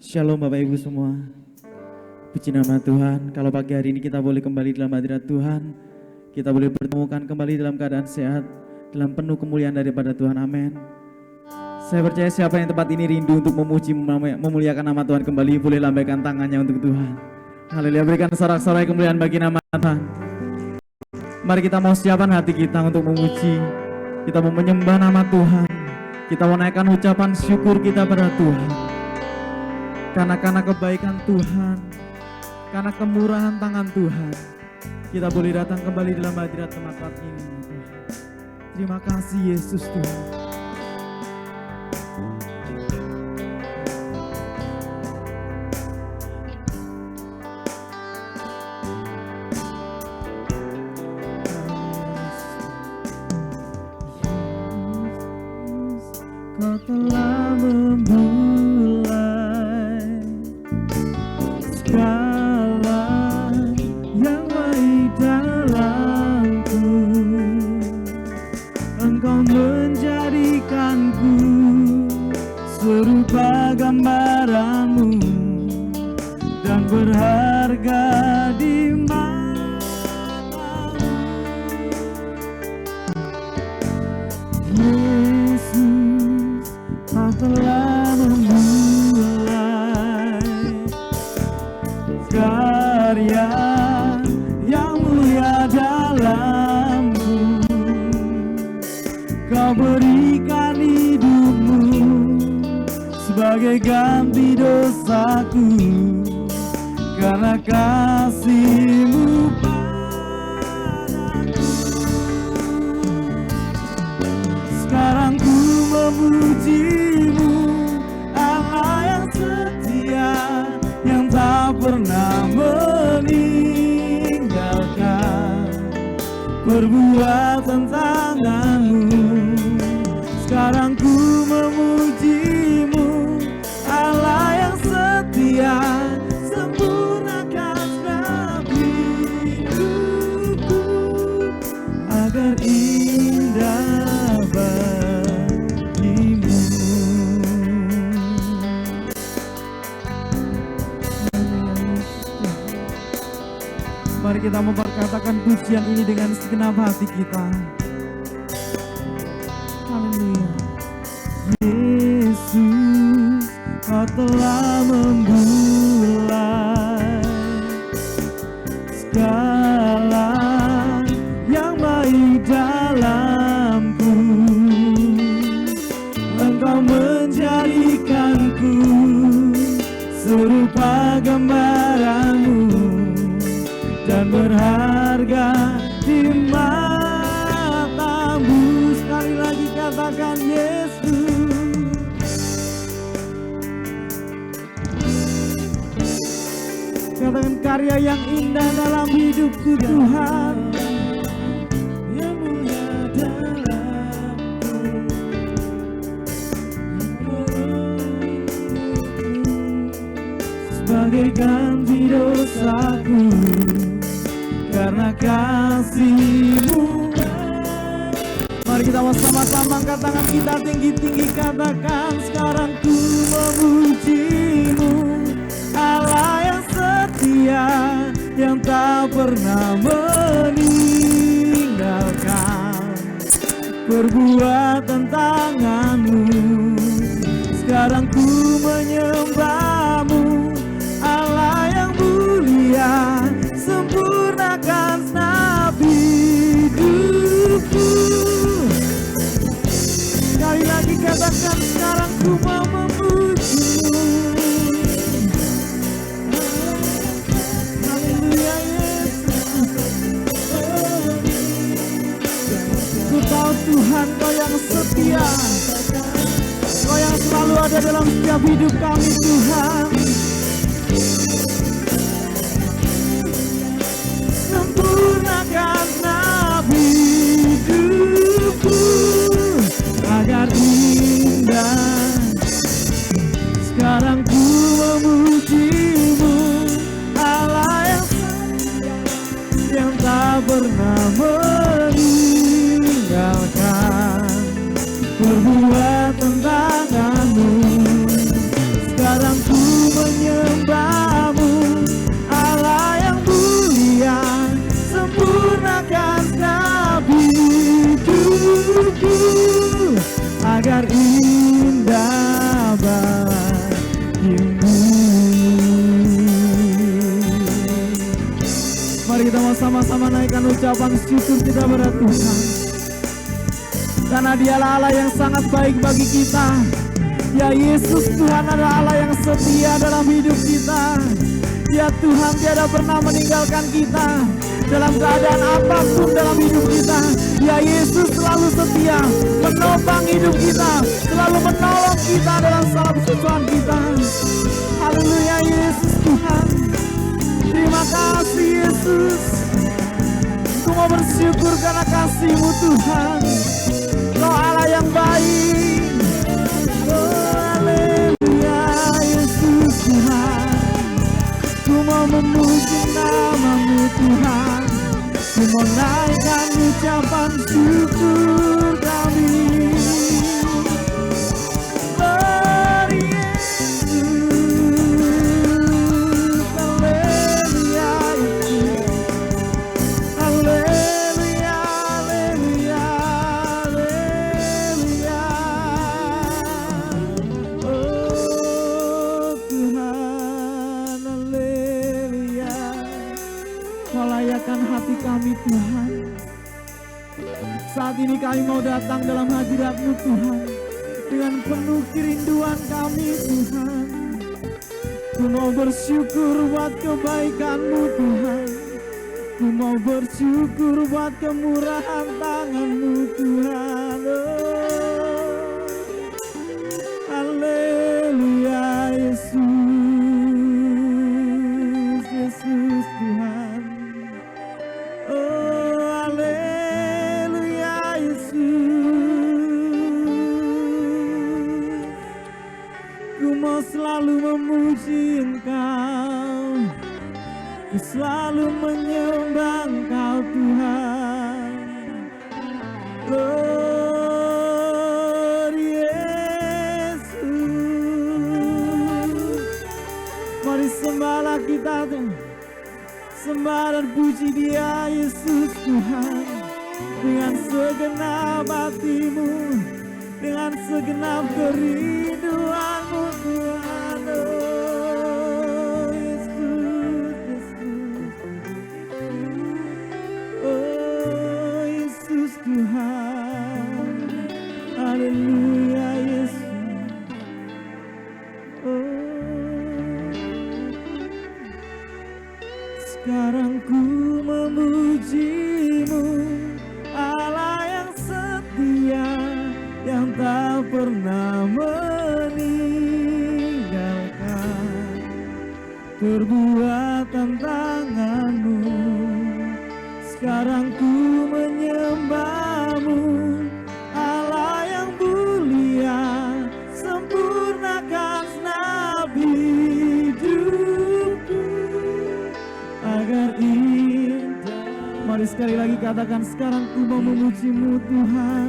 Shalom Bapak Ibu semua. Puji nama Tuhan, kalau pagi hari ini kita boleh kembali dalam hadirat Tuhan, kita boleh bertemukan kembali dalam keadaan sehat, dalam penuh kemuliaan daripada Tuhan, amin. Saya percaya siapa yang tempat ini rindu untuk memuji, memuliakan nama Tuhan kembali, boleh lambaikan tangannya untuk Tuhan. Haleluya, berikan sorak-sorai kemuliaan bagi nama Tuhan. Mari kita mau siapkan hati kita untuk memuji, kita mau menyembah nama Tuhan, kita mau naikkan ucapan syukur kita pada Tuhan. Karena kebaikan Tuhan, karena kemurahan tangan Tuhan, kita boleh datang kembali dalam hadirat tempat ini. Terima kasih Yesus Tuhan. Kau telah memulai segala yang baik dalamku. Engkau menjadikanku serupa gambaranmu dan berharga di matamu. Yesus, Kau telah memulai karya yang mulia dalamku. Kau berikan hidupmu sebagai ganti dosaku, karena kasih-Mu padaku. Sekarang ku memuji-Mu, Allah yang setia, yang tak pernah meninggalkan perbuatan tangan-Mu. Sekarang ku memuji-Mu, Allah yang setia, sempurnakan setiap hidupku agar indah bagimu. Mari kita memperkatakan pujian ini dengan segenap hati kita. Haleluya. Yesus, Kau telah memulai segala yang baik dalamku. Engkau menjadikanku serupa gambaran-Mu dan berharga di matamu. Sekali lagi katakan Yesus. Katakan karya yang indah dalam hidupku Tuhan, yang mulia dalamku. Sebagai ganti dosaku, karena kasih-Mu. Mari kita bersama-sama angkat tangan kita tinggi-tinggi, katakan sekarang ku memuji-Mu, Allah yang setia, yang tak pernah meninggalkan perbuatan tangan-Mu. Sekarang ku menyembah-Mu, Allah yang mulia, sempurnakan segenap hidupku. Sekali lagi katakan sekarang ku mau memuji-Mu. Haleluya Yesus. Ku tahu Tuhan Kau yang setia, Kau yang selalu ada dalam setiap hidup kami Tuhan. Sempurnakan nabi hidupku agar indah. Sekarang ku memuji-Mu, Allah yang setia, yang tak pernah meninggalkan perbuatan tangan-Mu. Sekarang ku hidupku agar indah bagimu. Mari kita mau sama-sama naikkan ucapan syukur kita pada Tuhan, karena Dialah Allah yang sangat baik bagi kita. Ya Yesus, Tuhan adalah Allah yang setia dalam hidup kita. Ya Tuhan tiada pernah meninggalkan kita dalam keadaan apapun dalam hidup kita. Ya Yesus selalu setia menopang hidup kita, selalu menolong kita dalam segala kesusahan kita. Haleluya Yesus Tuhan. Terima kasih Yesus. Aku mau bersyukur karena kasih-Mu Tuhan. Kau Allah yang baik. Oh haleluya Yesus Tuhan. Ku mau memuji nama-Mu Tuhan. Ku mau naikkan ucapan syukur kami. Oh Yesus, haleluya Yesus. Haleluya, haleluya, haleluya. Oh Tuhan, haleluya. Melayakkan hati kami Tuhan. Saat ini kami mau datang dalam hadirat-Mu Tuhan, dengan penuh kerinduan kami Tuhan. Ku mau bersyukur buat kebaikan-Mu Tuhan. Ku mau bersyukur buat kemurahan tangan-Mu Tuhan. Oh, haleluya Yesus, Yesus Tuhan. Oh haleluya Yesus. Ku mau selalu memuji Engkau, ku selalu menyembah Engkau Tuhan. Lord Yesus, mari sembahlah kita Tuhan. Sembah dan puji Dia Yesus Tuhan, dengan segenap hatimu, dengan segenap kerinduanmu Tuhan. Oh Yesus, Yesus. Oh Yesus Tuhan. Haleluya Yesus. Oh sekarang ku memuji-Mu, Allah yang setia, yang tak pernah meninggalkan perbuatan tangan-Mu. Sekarang ku menyembah-Mu, Allah yang mulia, sempurnakan segenap hidupku agar indah. Mari sekali lagi katakan, sekarang ku mau memuji-Mu Tuhan.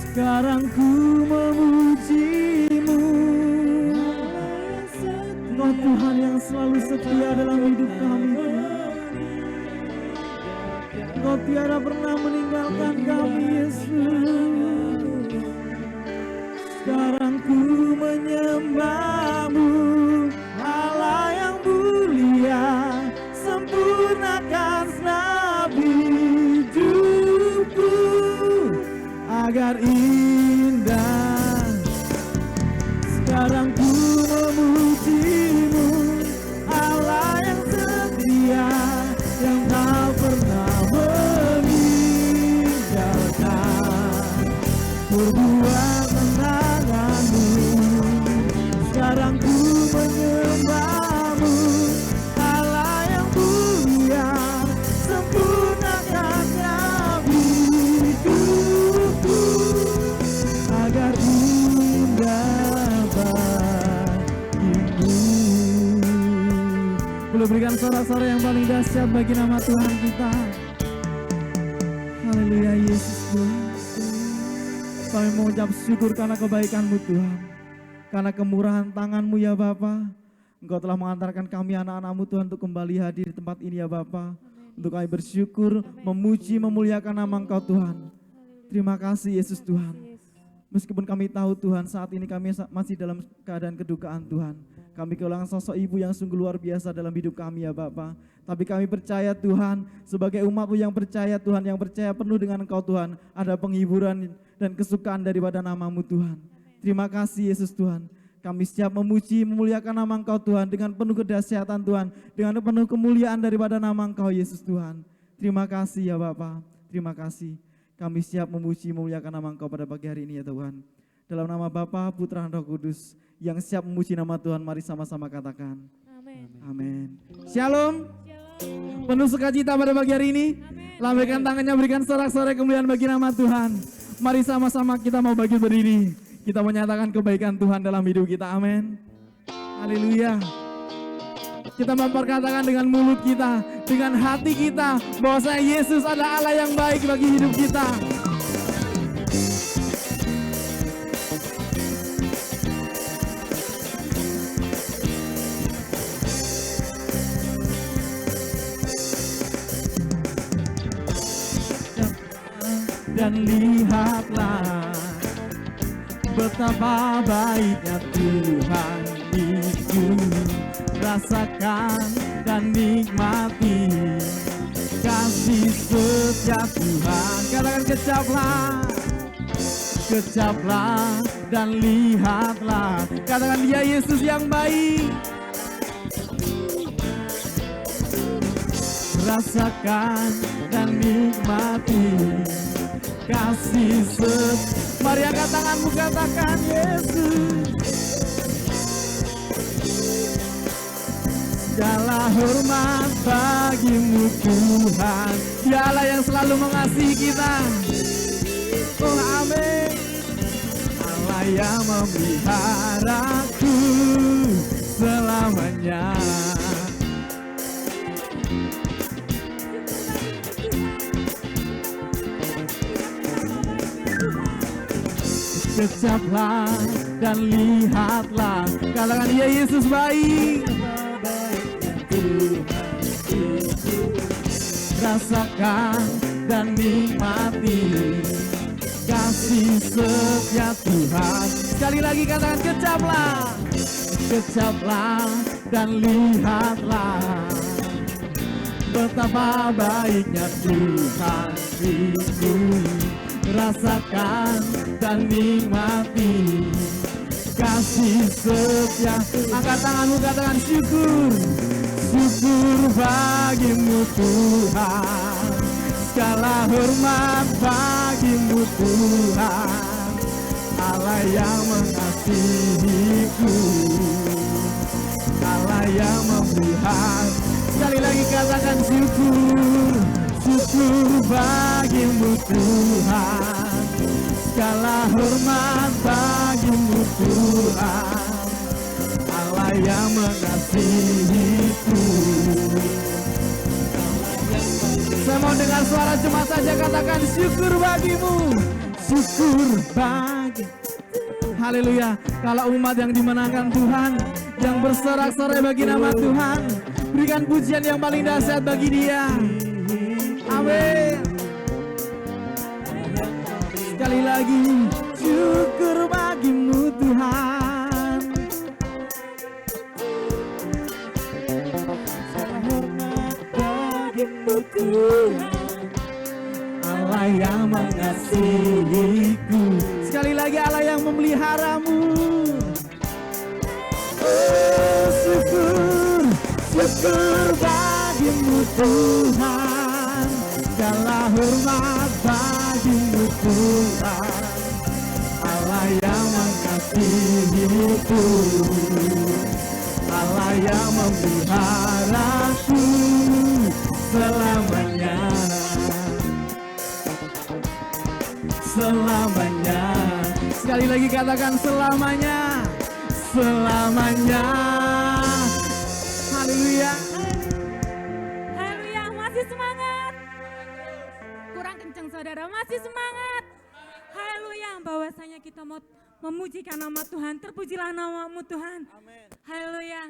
Sekarang ku memuji-Mu, Engkau Tuhan yang selalu setia dalam hidup kami Tuhan. Engkau tiada pernah meninggalkan kami Yesus. Sekarang ku menyembah-Mu, Allah yang mulia, sempurnakan segenap hidupku agar indah. Sekarang ku memuji-Mu, Allah yang setia, yang tak pernah meninggalkan perbuatan tangan-Mu. Sekarang ku menyembah-Mu, Allah yang mulia, sempurnakan segenap hidupku agar indah bagimu. Boleh berikan sorak-sorak yang paling dahsyat bagi nama Tuhan kita. Haleluya Yesus Tuhan. Kami mengucap syukur karena kebaikan-Mu Tuhan, karena kemurahan tangan-Mu ya Bapa. Engkau telah mengantarkan kami anak-anak-Mu Tuhan untuk kembali hadir di tempat ini ya Bapa. Untuk kami bersyukur, memuji, memuliakan nama Engkau Tuhan. Terima kasih Yesus Tuhan. Meskipun kami tahu Tuhan saat ini kami masih dalam keadaan kedukaan Tuhan. Kami kehilangan sosok ibu yang sungguh luar biasa dalam hidup kami ya Bapa. Tapi kami percaya Tuhan, sebagai umat-Mu yang percaya Tuhan, yang percaya penuh dengan Engkau Tuhan, ada penghiburan dan kesukaan daripada nama-Mu Tuhan. Terima kasih Yesus Tuhan. Kami siap memuji, memuliakan nama Engkau Tuhan dengan penuh kedahsyatan Tuhan, dengan penuh kemuliaan daripada nama Engkau Yesus Tuhan. Terima kasih ya Bapa, terima kasih. Kami siap memuji, memuliakan nama Engkau pada pagi hari ini ya Tuhan. Dalam nama Bapa, Putra, dan Roh Kudus, yang siap memuji nama Tuhan, mari sama-sama katakan. Amin. Amin. Shalom. Penuh sukacita pada pagi hari ini. Lambaikan tangannya, berikan sorak-sorai kemuliaan bagi nama Tuhan. Mari sama-sama kita mau bagi berdiri. Kita menyatakan kebaikan Tuhan dalam hidup kita. Amin. Haleluya. Kita memperkatakan dengan mulut kita, dengan hati kita, bahwa Yesus adalah Allah yang baik bagi hidup kita. Dan lihatlah betapa baiknya Tuhan itu. Rasakan dan nikmati kasih setia Tuhan. Katakan kecaplah, kecaplah dan lihatlah. Katakan Dia Yesus yang baik. Rasakan dan nikmati kasih setia. Mari angkat tanganmu, katakan Yesus. Segala hormat bagimu Tuhan, Dialah yang selalu mengasihi kita. Oh amin. Allah yang memeliharaku selamanya. Kecaplah dan lihatlah. Katakan Dia Yesus baik. Rasakan dan nikmati kasih setia Tuhan. Sekali lagi katakan kecaplah, kecaplah dan lihatlah betapa baiknya Tuhan itu. Rasakan dan nikmati kasih setia. Angkat tanganmu, katakan syukur. Syukur bagimu Tuhan, segala hormat bagimu Tuhan, Allah yang mengasihiku, Allah yang memelihara. Sekali lagi katakan syukur. Syukur bagimu Tuhan, segala hormat bagimu Tuhan, Allah yang mengasihiku. Saya mau dengar suara jemaat saja, katakan syukur bagimu. Syukur bagi. Haleluya. Kalau umat yang dimenangkan Tuhan, yang bersorak-sorai bagi nama Tuhan, berikan pujian yang paling dahsyat bagi Dia. Amin. Sekali lagi, syukur bagimu Tuhan, hormat bagimu Tuhan, Allah yang mengasihiku. Sekali lagi, Allah yang memeliharamu. Oh, syukur, syukur bagimu Tuhan, segala hormat bagimu Tuhan, Allah yang mengasihiku, Allah yang memeliharaku selamanya, selamanya. Sekali lagi katakan selamanya, selamanya. Haleluya. Haleluya, masih semangat. Kurang kencang saudara, masih semangat. Haleluya, bahwasanya kita mau memujikan nama Tuhan. Terpujilah nama-Mu Tuhan. Amin. Haleluya.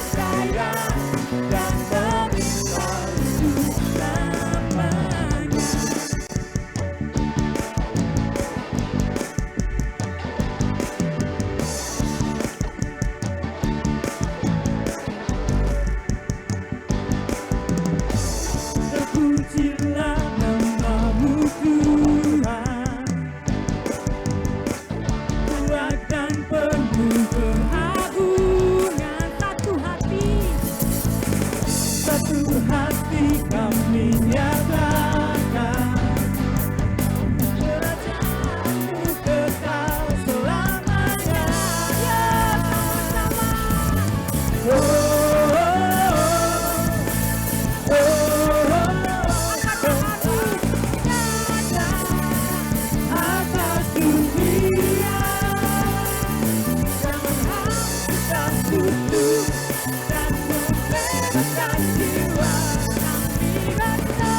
percaya dan meminta untuk namanya. Terpujilah namamu Tuhan, kuat dan penuh keagungan. Satu hati kami nyatakan, kerajaanmu kekal selamanya. Ya sama-sama. Atas dunia yang menghancurkan kutuk dan membebaskan jiwa, kami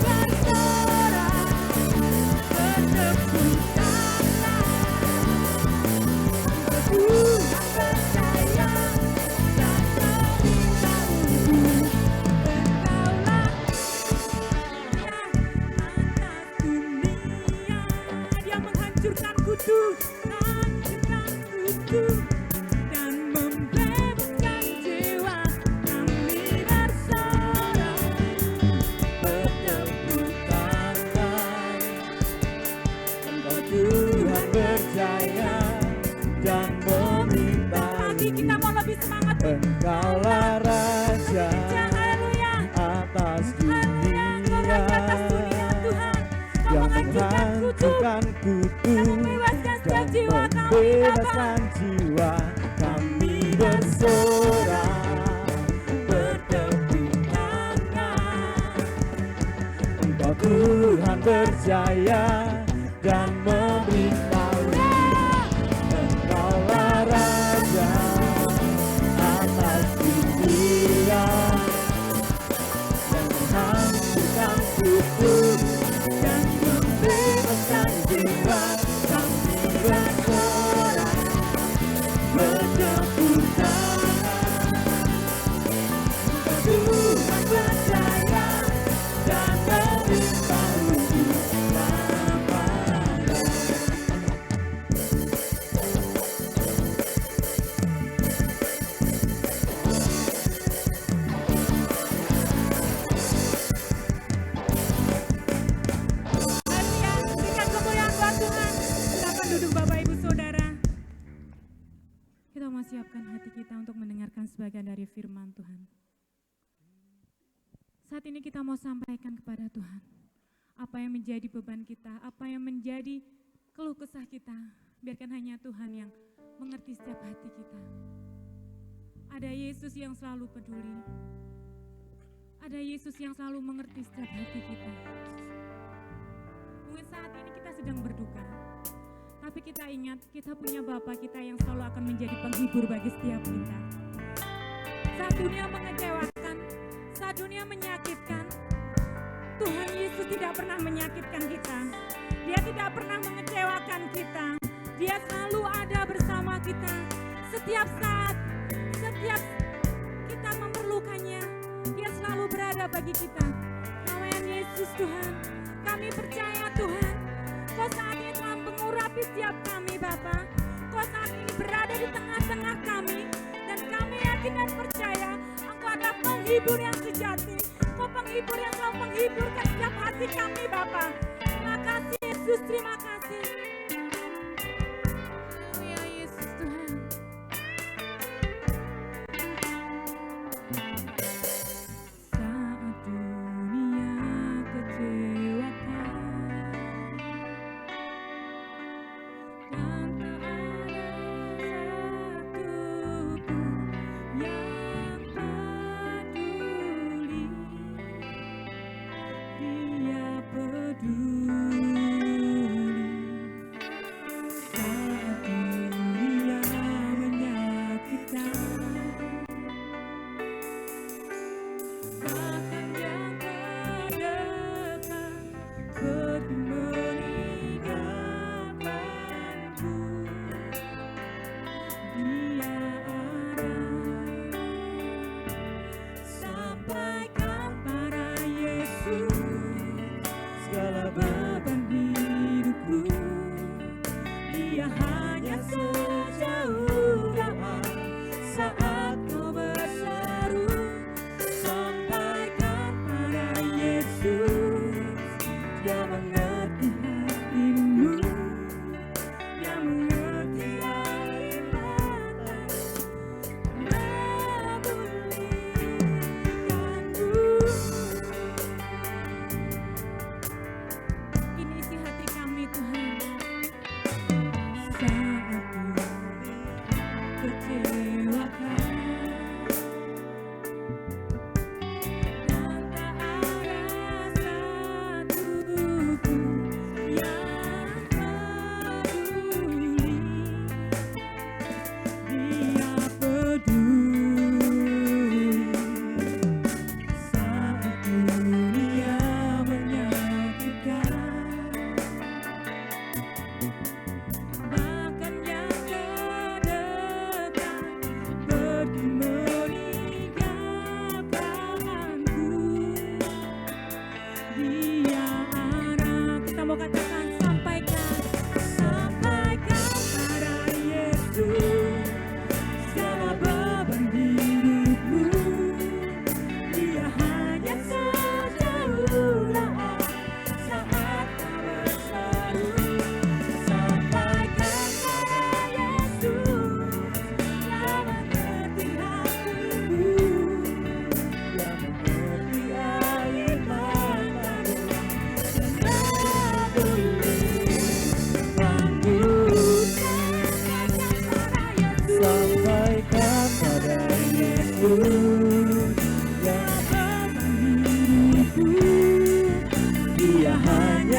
berserah bertepuk tangan. Tuhan percaya dan meminta untuk Engkaulah Raja atas dunia yang menghancurkan kutuk dan membebaskan jiwa, kami berserah bertepuk tangan. Tuhan percaya dan meminta untuk Engkaulah atas dunia. Dia menghancurkan kutuk dan membebaskan jiwa, kami berserah bertepuk tangan. Engkau Tuhan percaya dan meminta. Pagi kita mau lebih semangat. Engkaulah Raja Haleluya. atas Haleluya. Engkau dunia Raja atas dunia Tuhan. Kau yang menghancurkan kutuk menghancurkan dan kutuk membebaskan setiap dan jiwa kami Bapa. membebaskan jiwa, kami bersorak bertepuk tangan. Engkau Tuhan percaya dan memberitahu, Engkaulah Raja atas dunia yang menghancurkan kutuk dan membebaskan jiwa, kami bersorak bertepuk tangan. Tuhan percaya dan memberitahu namanya. Haleluya. Berikan kemuliaan buat Tuhan. Silakan duduk Bapak Ibu Saudara. Kita mau siapkan hati kita untuk mendengarkan sebagian dari firman Tuhan. Saat ini kita mau sampaikan kepada Tuhan apa yang menjadi beban kita, apa yang menjadi keluh kesah kita. Biarkan hanya Tuhan yang mengerti setiap hati kita. Ada Yesus yang selalu peduli. Ada Yesus yang selalu mengerti setiap hati kita. Mungkin saat ini kita sedang berduka, tapi kita ingat kita punya Bapa kita yang selalu akan menjadi penghibur bagi setiap kita. Saat dunia mengecewakan, saat dunia menyakitkan, Tuhan Yesus tidak pernah menyakitkan kita. Dia tidak pernah mengecewakan kita. Dia selalu ada bersama kita. Setiap saat, setiap kita memerlukannya, Dia selalu berada bagi kita. Namanya Yesus Tuhan, kami percaya Tuhan, Kau saat ini telah mengurapi setiap kami Bapa. Kau saat ini berada di tengah-tengah kami, dan kami yakin dan percaya Engkau adalah penghibur yang sejati. Kau penghibur yang selalu menghiburkan setiap hati kami Bapa. Terima kasih Yesus, terima kasih. Haleluya Yesus Tuhan. Saat dunia kecewakan dan tak ada satupun yang peduli,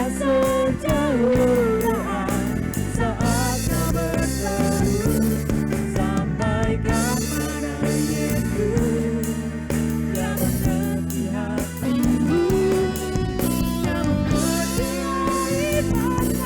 hanya sejauh doa saat kau berseru, sampaikan pada Yesus yang mengerti hatimu, yang mengerti ibadah,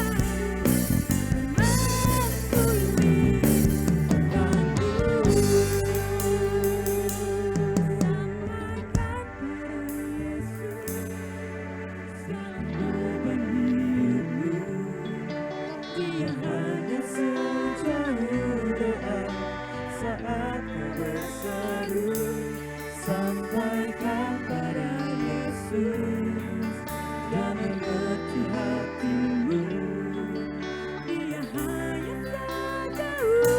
Dia hanya sejauh doa saat kau berseru, sampaikan pada Yesus yang mengerti hatimu. Dia hanya sejauh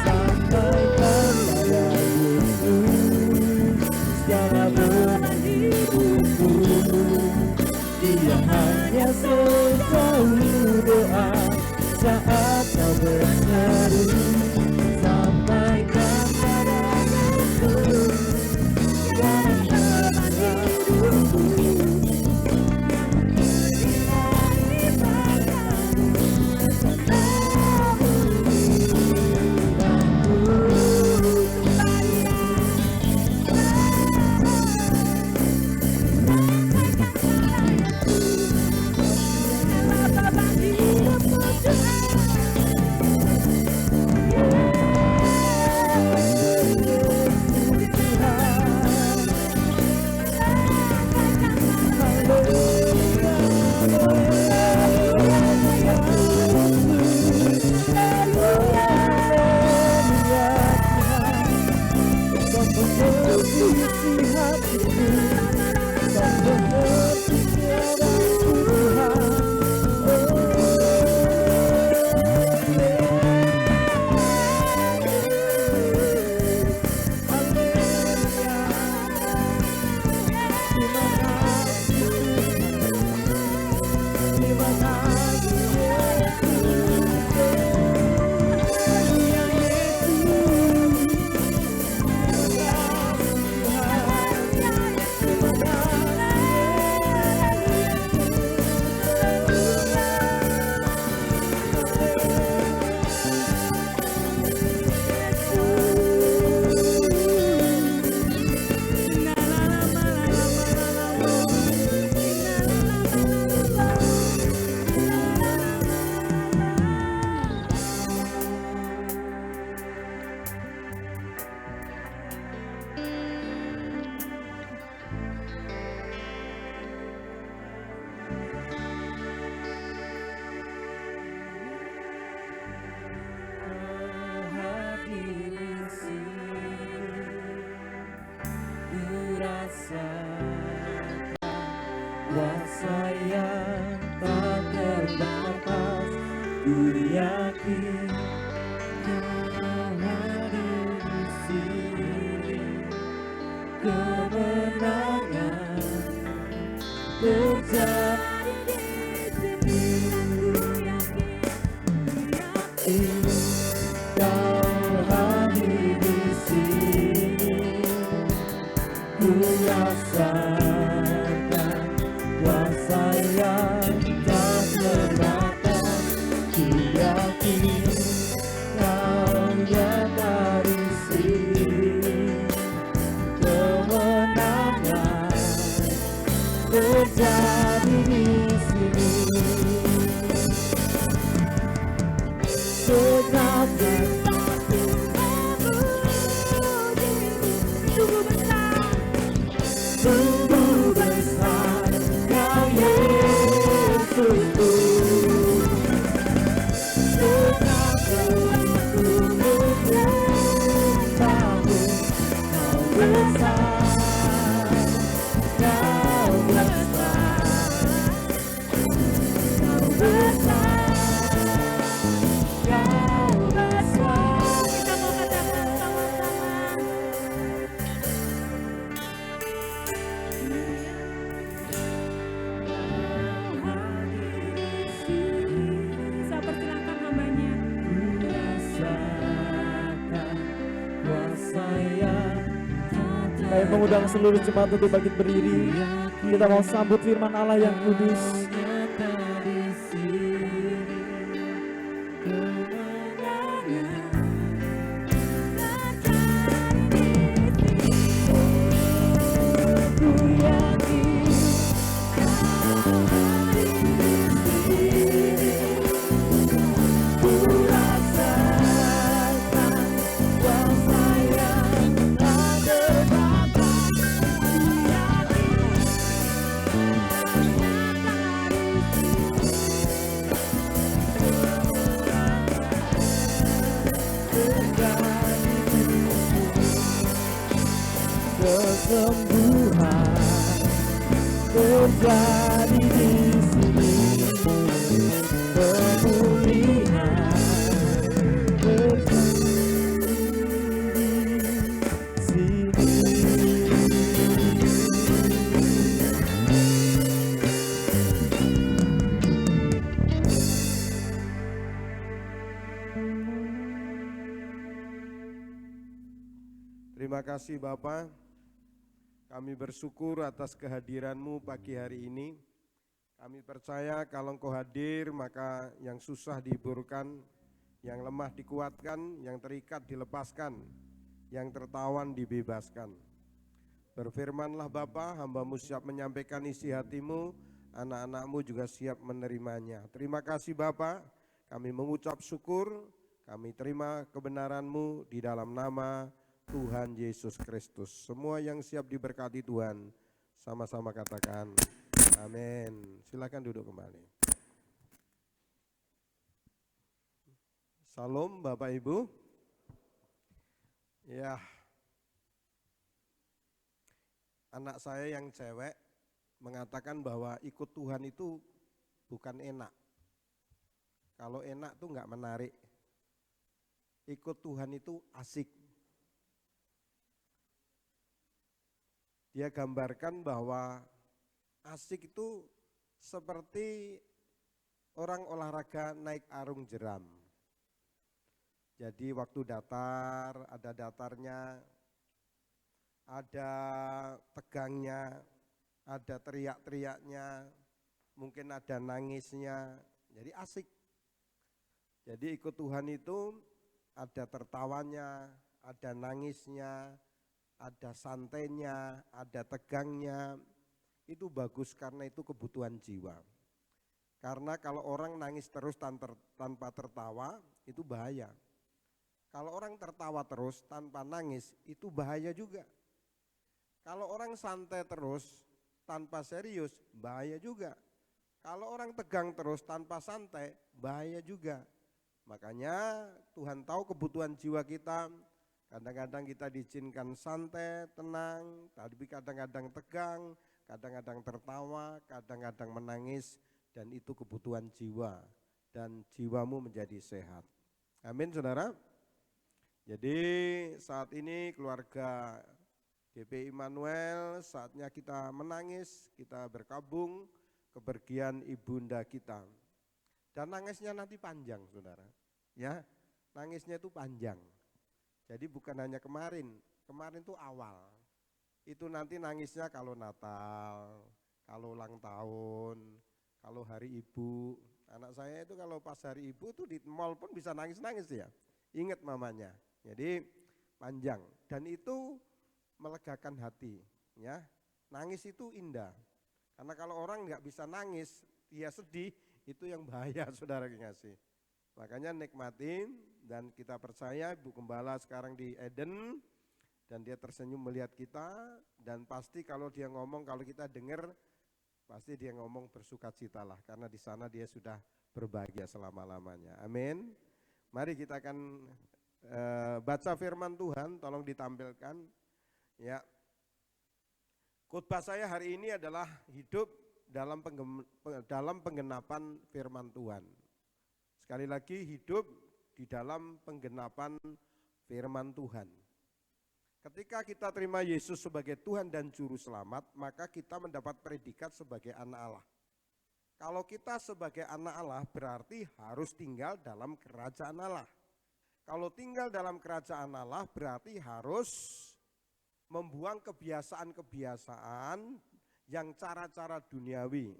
sampaikan pada Yesus segala beban hidupku. Dia hanya sejauh doa saat kau berseru, sampaikan pada Yesus segala beban hidupku. Kuasa yang tak terbatas, ku yakin Kau hadir di sini. Kemenangan terjadi di sini. Ku yakin Kau hadir di sini. Ku rasakan kuasa yang tak terbatas, ku yakin Kau nyata di sini. Kemenangan terjadi di sini. Sejagat sungguh besar Kau Yesusku. Sejagat ku menyembahmu, Kau besar, Kau besar, Kau besar, Kau besar. Kami mengundang seluruh jemaat untuk bangkit berdiri. Kita mau sambut firman Allah yang kudus. Kesembuhan terjadi di sini, pemulihan terjadi di sini. Terima kasih Bapak. Kami bersyukur atas kehadiran-Mu pagi hari ini. Kami percaya kalau Engkau hadir, maka yang susah dihiburkan, yang lemah dikuatkan, yang terikat dilepaskan, yang tertawan dibebaskan. Berfirmanlah Bapa, hamba-Mu siap menyampaikan isi hati-Mu, anak-anak-Mu juga siap menerimanya. Terima kasih Bapa, kami mengucap syukur, kami terima kebenaran-Mu di dalam nama Tuhan Yesus Kristus. Semua yang siap diberkati Tuhan, sama-sama katakan amin. Silakan duduk kembali. Salam Bapak Ibu. Ya, anak saya yang cewek mengatakan bahwa ikut Tuhan itu bukan enak. Kalau enak tuh nggak menarik. Ikut Tuhan itu asik. Dia gambarkan bahwa asik itu seperti orang olahraga naik arung jeram. Jadi waktu datar, ada datarnya, ada tegangnya, ada teriak-teriaknya, mungkin ada nangisnya, jadi asik. Jadi ikut Tuhan itu ada tertawanya, ada nangisnya, ada santainya, ada tegangnya, itu bagus karena itu kebutuhan jiwa. Karena kalau orang nangis terus tanpa tertawa, itu bahaya. Kalau orang tertawa terus tanpa nangis, itu bahaya juga. Kalau orang santai terus tanpa serius, bahaya juga. Kalau orang tegang terus tanpa santai, bahaya juga. Makanya Tuhan tahu kebutuhan jiwa kita. Kadang-kadang kita diizinkan santai, tenang, tapi kadang-kadang tegang, kadang-kadang tertawa, kadang-kadang menangis, dan itu kebutuhan jiwa, dan jiwamu menjadi sehat. Amin saudara. Jadi saat ini keluarga GP Immanuel, saatnya kita menangis, kita berkabung kepergian ibunda kita. Dan nangisnya nanti panjang saudara, ya nangisnya itu panjang. Jadi bukan hanya kemarin itu awal, itu nanti nangisnya kalau Natal, kalau ulang tahun, kalau hari ibu. Anak saya itu kalau pas hari ibu itu di mall pun bisa nangis-nangis ya, ingat mamanya. Jadi panjang dan itu melegakan hati ya. Nangis itu indah, karena kalau orang nggak bisa nangis, dia sedih, itu yang bahaya saudara kekasih. Makanya nikmatin, dan kita percaya Ibu Gembala sekarang di Eden dan dia tersenyum melihat kita, dan pasti kalau dia ngomong, kalau kita dengar, pasti dia ngomong bersukacitalah karena di sana dia sudah berbahagia selama-lamanya. Amin. Mari kita akan baca firman Tuhan, tolong ditampilkan. Ya. Khotbah saya hari ini adalah hidup dalam penggenapan firman Tuhan. Sekali lagi, hidup di dalam penggenapan firman Tuhan. Ketika kita terima Yesus sebagai Tuhan dan Juru Selamat, maka kita mendapat predikat sebagai anak Allah. Kalau kita sebagai anak Allah berarti harus tinggal dalam kerajaan Allah. Kalau tinggal dalam kerajaan Allah berarti harus membuang kebiasaan-kebiasaan yang cara-cara duniawi.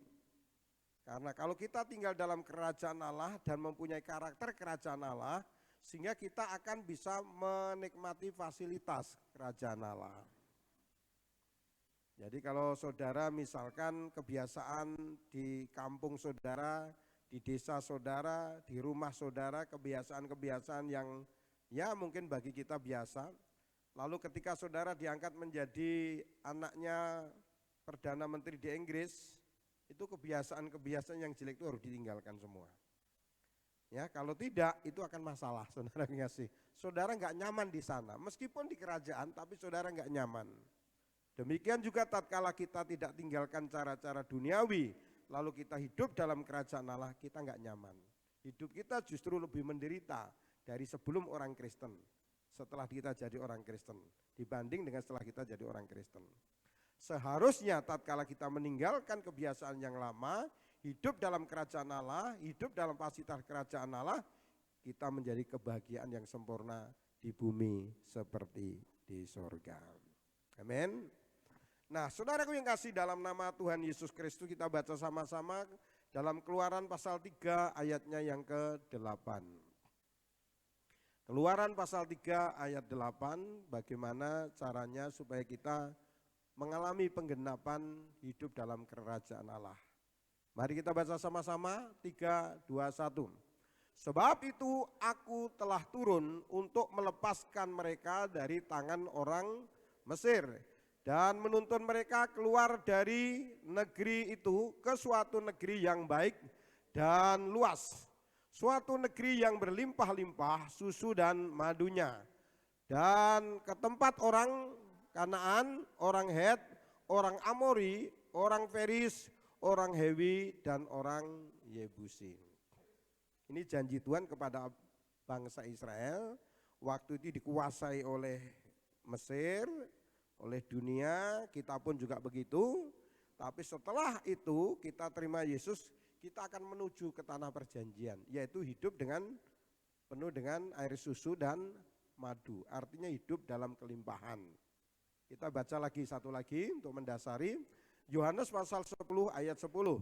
Karena kalau kita tinggal dalam kerajaan Allah dan mempunyai karakter kerajaan Allah, sehingga kita akan bisa menikmati fasilitas kerajaan Allah. Jadi kalau saudara misalkan kebiasaan di kampung saudara, di desa saudara, di rumah saudara, kebiasaan-kebiasaan yang ya mungkin bagi kita biasa, lalu ketika saudara diangkat menjadi anaknya Perdana Menteri di Inggris, itu kebiasaan-kebiasaan yang jelek itu harus ditinggalkan semua. Ya, kalau tidak itu akan masalah, saudara ngasih. Saudara nggak nyaman di sana, meskipun di kerajaan, tapi saudara nggak nyaman. Demikian juga tatkala kita tidak tinggalkan cara-cara duniawi, lalu kita hidup dalam kerajaan Allah, kita nggak nyaman. Hidup kita justru lebih menderita dari sebelum orang Kristen, setelah kita jadi orang Kristen, dibanding dengan setelah kita jadi orang Kristen. Seharusnya tatkala kita meninggalkan kebiasaan yang lama, hidup dalam kerajaan Allah, hidup dalam fasilitas kerajaan Allah, kita menjadi kebahagiaan yang sempurna di bumi seperti di surga. Amin. Nah, saudaraku yang kasih, dalam nama Tuhan Yesus Kristus kita baca sama-sama dalam Keluaran pasal 3 ayatnya yang ke-8. Keluaran pasal 3 ayat 8, bagaimana caranya supaya kita mengalami penggenapan hidup dalam kerajaan Allah. Mari kita baca sama-sama, 3, 2, 1. Sebab itu aku telah turun untuk melepaskan mereka dari tangan orang Mesir dan menuntun mereka keluar dari negeri itu ke suatu negeri yang baik dan luas, suatu negeri yang berlimpah-limpah susu dan madunya, dan ke tempat orang Kanaan, orang Het, orang Amori, orang Feris, orang Hewi, dan orang Yebusi. Ini janji Tuhan kepada bangsa Israel, waktu itu dikuasai oleh Mesir, oleh dunia, kita pun juga begitu. Tapi setelah itu kita terima Yesus, kita akan menuju ke tanah perjanjian, yaitu hidup penuh dengan air susu dan madu, artinya hidup dalam kelimpahan. Kita baca lagi satu lagi untuk mendasari, Yohanes pasal 10 ayat 10.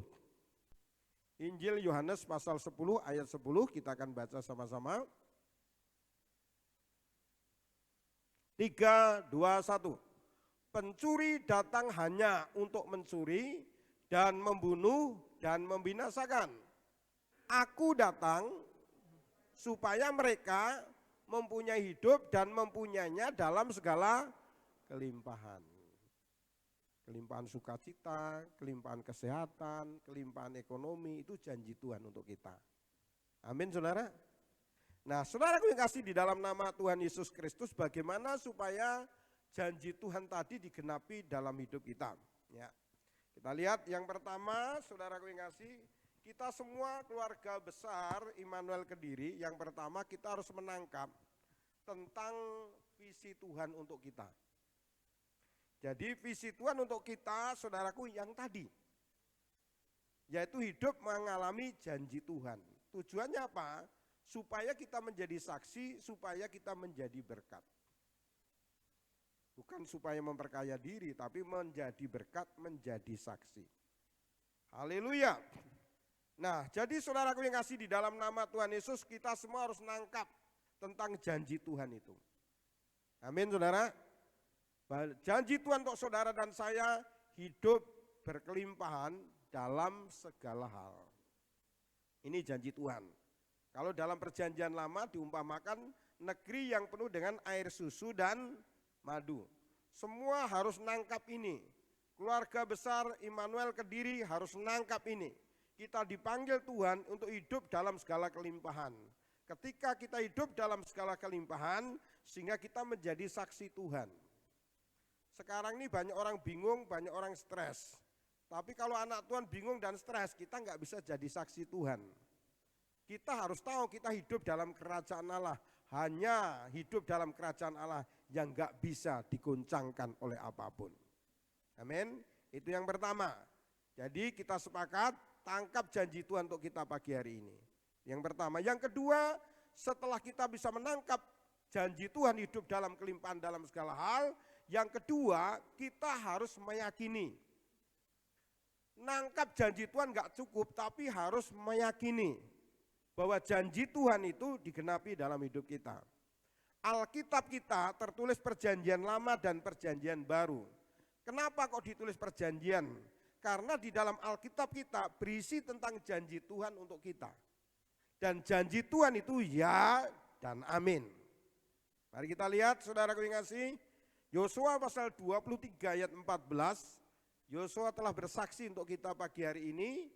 Injil Yohanes pasal 10 ayat 10 kita akan baca sama-sama. 3, 2, 1. Pencuri datang hanya untuk mencuri dan membunuh dan membinasakan. Aku datang supaya mereka mempunyai hidup dan mempunyainya dalam segala kelimpahan. Kelimpahan sukacita, kelimpahan kesehatan, kelimpahan ekonomi, itu janji Tuhan untuk kita. Amin, saudara. Nah, saudaraku yang kasih, di dalam nama Tuhan Yesus Kristus, bagaimana supaya janji Tuhan tadi digenapi dalam hidup kita. Ya. Kita lihat yang pertama, saudaraku yang kasih, kita semua keluarga besar Immanuel Kediri, yang pertama kita harus menangkap tentang visi Tuhan untuk kita. Jadi visi Tuhan untuk kita, saudaraku, yang tadi, yaitu hidup mengalami janji Tuhan. Tujuannya apa? Supaya kita menjadi saksi, supaya kita menjadi berkat. Bukan supaya memperkaya diri, tapi menjadi berkat, menjadi saksi. Haleluya. Nah, jadi saudaraku yang kasih, di dalam nama Tuhan Yesus, kita semua harus nangkap tentang janji Tuhan itu. Amin, saudara. Janji Tuhan untuk saudara dan saya, hidup berkelimpahan dalam segala hal. Ini janji Tuhan. Kalau dalam perjanjian lama diumpamakan negeri yang penuh dengan air susu dan madu. Semua harus nangkap ini. Keluarga besar Immanuel Kediri harus nangkap ini. Kita dipanggil Tuhan untuk hidup dalam segala kelimpahan. Ketika kita hidup dalam segala kelimpahan, sehingga kita menjadi saksi Tuhan. Sekarang ini banyak orang bingung, banyak orang stres. Tapi kalau anak Tuhan bingung dan stres, kita nggak bisa jadi saksi Tuhan. Kita harus tahu kita hidup dalam kerajaan Allah. Hanya hidup dalam kerajaan Allah yang nggak bisa diguncangkan oleh apapun. Amin. Itu yang pertama. Jadi kita sepakat tangkap janji Tuhan untuk kita pagi hari ini. Yang pertama. Yang kedua, setelah kita bisa menangkap janji Tuhan hidup dalam kelimpahan dalam segala hal, Yang kedua, kita harus meyakini. Nangkap janji Tuhan enggak cukup, tapi harus meyakini bahwa janji Tuhan itu digenapi dalam hidup kita. Alkitab kita tertulis perjanjian lama dan perjanjian baru. Kenapa kok ditulis perjanjian? Karena di dalam Alkitab kita berisi tentang janji Tuhan untuk kita. Dan janji Tuhan itu ya dan amin. Mari kita lihat saudaraku yang kasih, Yosua pasal 23 ayat 14. Yosua telah bersaksi untuk kita pagi hari ini.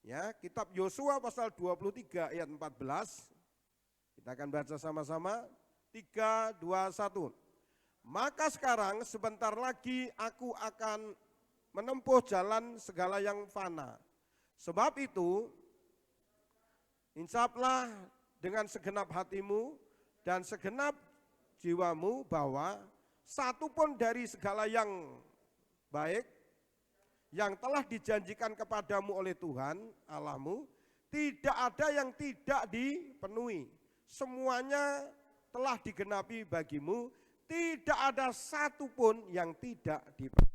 Ya, kitab Yosua pasal 23 ayat 14. Kita akan baca sama-sama. 3, 2, 1. Maka sekarang sebentar lagi aku akan menempuh jalan segala yang fana. Sebab itu, insaplah dengan segenap hatimu dan segenap jiwamu bahwa satu pun dari segala yang baik yang telah dijanjikan kepadamu oleh Tuhan Allahmu, tidak ada yang tidak dipenuhi. Semuanya telah digenapi bagimu, tidak ada satu pun yang tidak dipenuhi.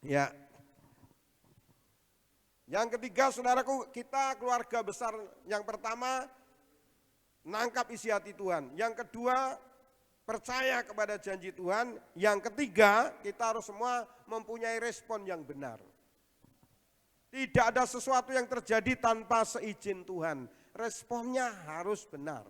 Ya. Yang ketiga, saudaraku, kita keluarga besar yang pertama nangkap isi hati Tuhan. Yang kedua, percaya kepada janji Tuhan. Yang ketiga, kita harus semua mempunyai respon yang benar. Tidak ada sesuatu yang terjadi tanpa seizin Tuhan. Responnya harus benar.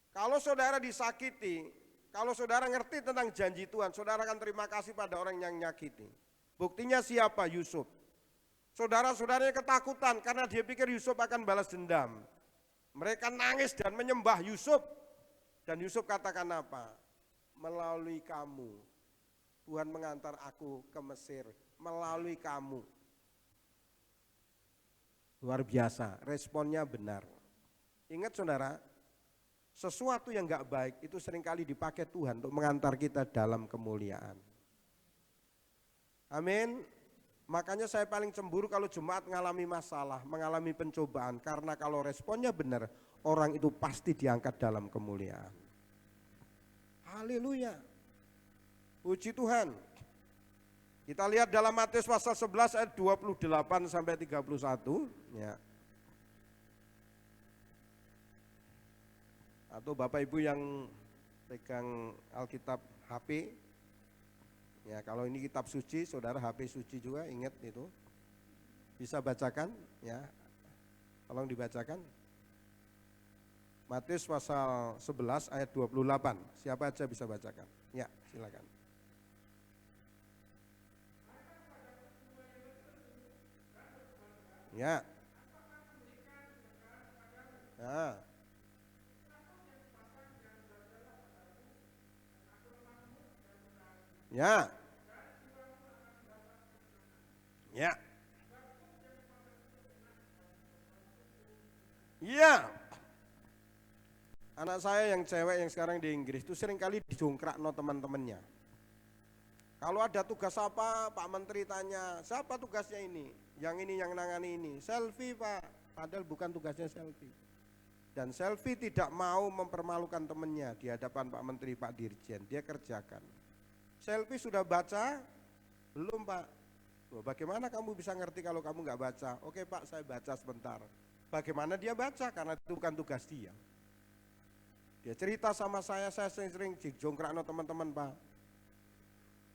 Kalau saudara disakiti, kalau saudara ngerti tentang janji Tuhan, saudara akan terima kasih pada orang yang nyakiti. Buktinya siapa? Yusuf. Saudara-saudaranya ketakutan karena dia pikir Yusuf akan balas dendam. Mereka nangis dan menyembah Yusuf. Dan Yusuf katakan apa? Melalui kamu, Tuhan mengantar aku ke Mesir. Melalui kamu. Luar biasa, responnya benar. Ingat saudara, sesuatu yang enggak baik itu seringkali dipakai Tuhan untuk mengantar kita dalam kemuliaan. Amin. Makanya saya paling cemburu kalau jemaat mengalami masalah, mengalami pencobaan. Karena kalau responnya benar, orang itu pasti diangkat dalam kemuliaan. Haleluya. Puji Tuhan. Kita lihat dalam Matius pasal 11 ayat 28 sampai 31. Ya. Atau Bapak Ibu yang pegang Alkitab HP, ya kalau ini kitab suci, saudara HP suci juga, ingat itu. Bisa bacakan, ya. Tolong dibacakan. Matius pasal 11 ayat 28. Siapa aja bisa bacakan? Ya, silakan. Ya. Ya. Ya. Ya. Iya. Anak saya yang cewek yang sekarang di Inggris itu seringkali dijongkrak no teman-temannya. Kalau ada tugas apa, Pak Menteri tanya, siapa tugasnya ini? Yang ini yang nangani ini. Selfie Pak, padahal bukan tugasnya selfie. Dan selfie tidak mau mempermalukan temannya di hadapan Pak Menteri, Pak Dirjen, dia kerjakan. Selfie sudah baca? Belum Pak. Loh, bagaimana kamu bisa ngerti kalau kamu nggak baca? Oke Pak, saya baca sebentar. Bagaimana dia baca? Karena itu bukan tugas dia. Dia cerita sama saya sering dijongkrak no teman-teman Pak.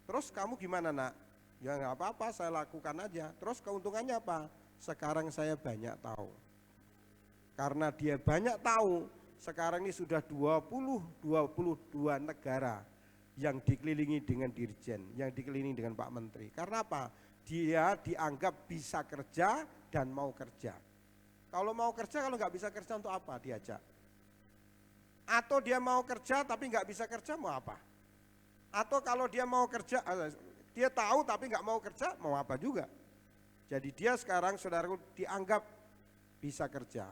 Terus kamu gimana nak? Ya nggak apa-apa, saya lakukan aja. Terus keuntungannya apa? Sekarang saya banyak tahu. Karena dia banyak tahu, sekarang ini sudah 22 negara yang dikelilingi dengan dirjen, yang dikelilingi dengan Pak Menteri. Karena apa? Dia dianggap bisa kerja dan mau kerja. Kalau mau kerja, kalau nggak bisa kerja untuk apa diajak? Atau dia mau kerja tapi nggak bisa kerja, mau apa? Atau kalau dia mau kerja, dia tahu tapi nggak mau kerja, mau apa juga? Jadi dia sekarang saudaraku dianggap bisa kerja.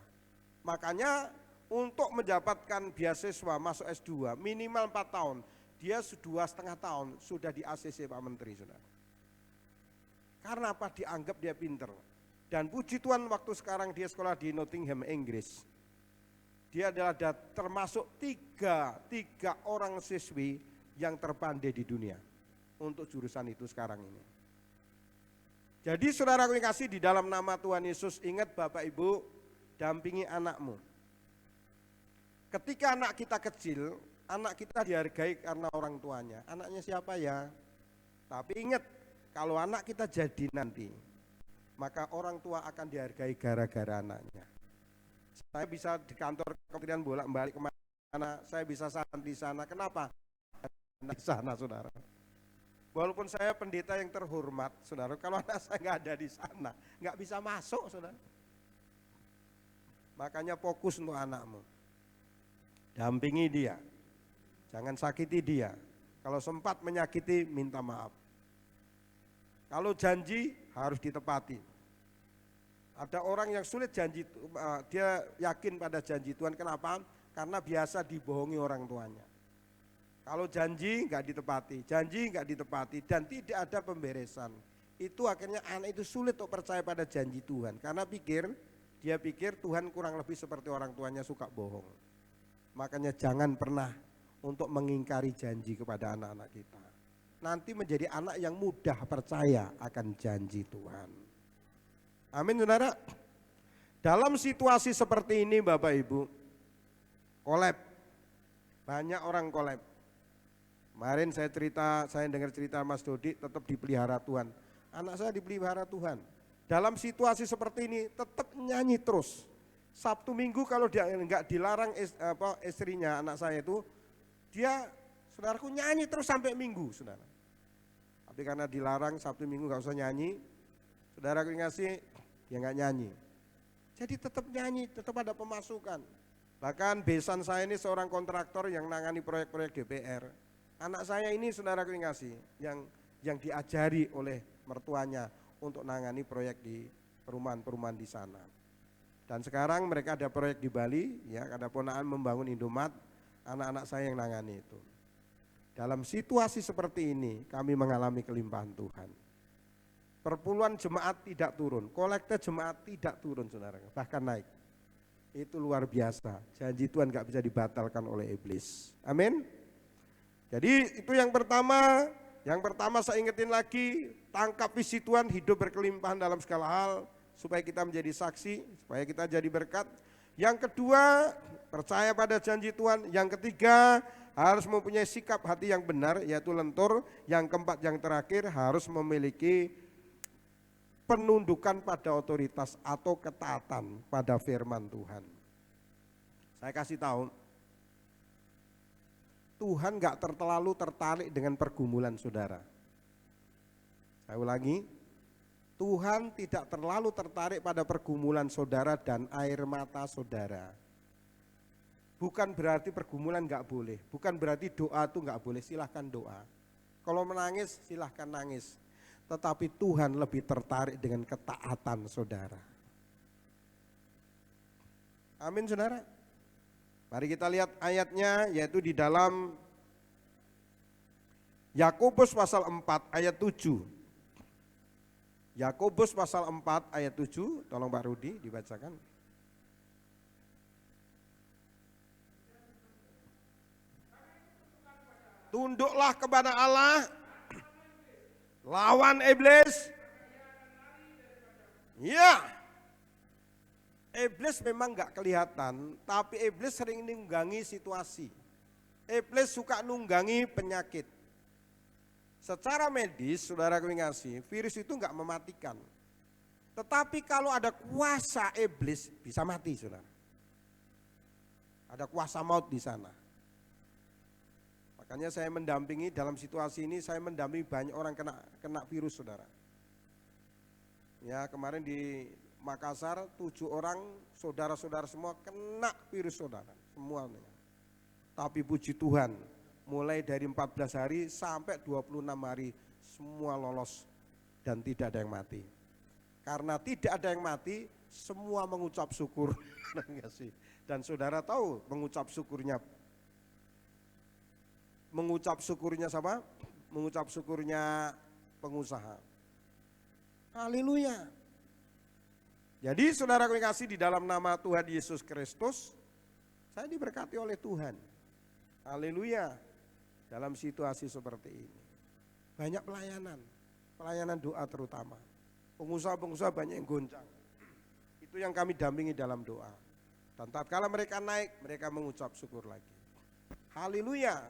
Makanya untuk mendapatkan beasiswa masuk S2 minimal 4 tahun, dia 2,5 tahun sudah di ACC Pak Menteri saudara. Karena apa? Dianggap dia pinter. Dan puji Tuhan waktu sekarang dia sekolah di Nottingham, Inggris. Dia adalah termasuk tiga orang siswi yang terpandai di dunia untuk jurusan itu sekarang ini. Jadi saudaraku yang kasih, di dalam nama Tuhan Yesus, ingat Bapak Ibu, dampingi anakmu. Ketika anak kita kecil, anak kita dihargai karena orang tuanya. Anaknya siapa ya? Tapi ingat, kalau anak kita jadi nanti, maka orang tua akan dihargai gara-gara anaknya. Saya bisa di kantor kementerian bolak-balik kemana, saya bisa di sana. Kenapa? Di sana saudara. Walaupun saya pendeta yang terhormat, saudara, kalau anak saya nggak ada di sana, nggak bisa masuk, saudara. Makanya fokus untuk anakmu. Dampingi dia, jangan sakiti dia. Kalau sempat menyakiti, minta maaf. Kalau janji harus ditepati. Ada orang yang sulit janji, dia yakin pada janji Tuhan. Kenapa? Karena biasa dibohongi orang tuanya. Kalau janji nggak ditepati, janji nggak ditepati, dan tidak ada pemberesan, itu akhirnya anak itu sulit untuk percaya pada janji Tuhan. Karena dia pikir Tuhan kurang lebih seperti orang tuanya, suka bohong. Makanya jangan pernah untuk mengingkari janji kepada anak-anak kita. nanti menjadi anak yang mudah percaya akan janji Tuhan. Amin saudara. Dalam situasi seperti ini Bapak Ibu, kolab, banyak orang kolab. Kemarin saya dengar cerita Mas Dodi tetap dipelihara Tuhan. Anak saya dipelihara Tuhan. Dalam situasi seperti ini tetap nyanyi terus. Sabtu Minggu kalau dia enggak dilarang istrinya, anak saya itu, dia saudaraku nyanyi terus sampai Minggu saudara. Tapi karena dilarang Sabtu Minggu enggak usah nyanyi, saudaraku ngasih, dia enggak nyanyi. Jadi tetap nyanyi, tetap ada pemasukan. Bahkan besan saya ini seorang kontraktor yang nangani proyek-proyek DPR. Anak saya ini saudaraku ngasih, yang diajari oleh mertuanya untuk nangani proyek di perumahan-perumahan di sana. Dan sekarang mereka ada proyek di Bali, ya, ada ponakan membangun Indomat, anak-anak saya yang nangani itu. Dalam situasi seperti ini kami mengalami kelimpahan Tuhan. Perpuluhan jemaat tidak turun, kolekte jemaat tidak turun saudara, bahkan naik. Itu luar biasa, janji Tuhan gak bisa dibatalkan oleh iblis. Amin. Jadi itu yang pertama saya ingetin lagi, tangkap visi Tuhan, hidup berkelimpahan dalam segala hal, supaya kita menjadi saksi, supaya kita jadi berkat. Yang kedua, percaya pada janji Tuhan. Yang ketiga, harus mempunyai sikap hati yang benar, yaitu lentur. Yang keempat, yang terakhir, harus memiliki penundukan pada otoritas atau ketaatan pada firman Tuhan. Saya kasih tahu, Tuhan gak terlalu tertarik dengan pergumulan saudara. Saya ulangi, Tuhan tidak terlalu tertarik pada pergumulan saudara dan air mata saudara. Bukan berarti pergumulan gak boleh, bukan berarti doa itu gak boleh, silahkan doa. Kalau menangis silahkan nangis. Tetapi Tuhan lebih tertarik dengan ketaatan saudara. Amin saudara. Mari kita lihat ayatnya, yaitu di dalam Yakobus pasal 4 ayat 7. Yakobus pasal 4 ayat 7, tolong Pak Rudi dibacakan. Tunduklah kepada Allah, lawan iblis. Ya, iblis memang gak kelihatan, tapi iblis sering nunggangi situasi. Iblis suka nunggangi penyakit. Secara medis, saudaraku ngasih, virus itu gak mematikan. Tetapi kalau ada kuasa iblis, bisa mati saudara. Ada kuasa maut di sana. Makanya saya mendampingi dalam situasi ini, saya mendampingi banyak orang kena virus saudara. Ya, kemarin di Makassar 7 orang saudara-saudara semua kena virus saudara, semuanya. Tapi puji Tuhan, mulai dari 14 hari sampai 26 hari semua lolos dan tidak ada yang mati. Karena tidak ada yang mati, semua mengucap syukur. Dan saudara tahu mengucap syukurnya siapa? Mengucap syukurnya pengusaha. Haleluya. Jadi saudara kasih, di dalam nama Tuhan Yesus Kristus, saya diberkati oleh Tuhan. Haleluya. Dalam situasi seperti ini. Banyak pelayanan doa terutama. Pengusaha-pengusaha banyak yang goncang. Itu yang kami dampingi dalam doa. Dan tatkala mereka naik, mereka mengucap syukur lagi. Haleluya.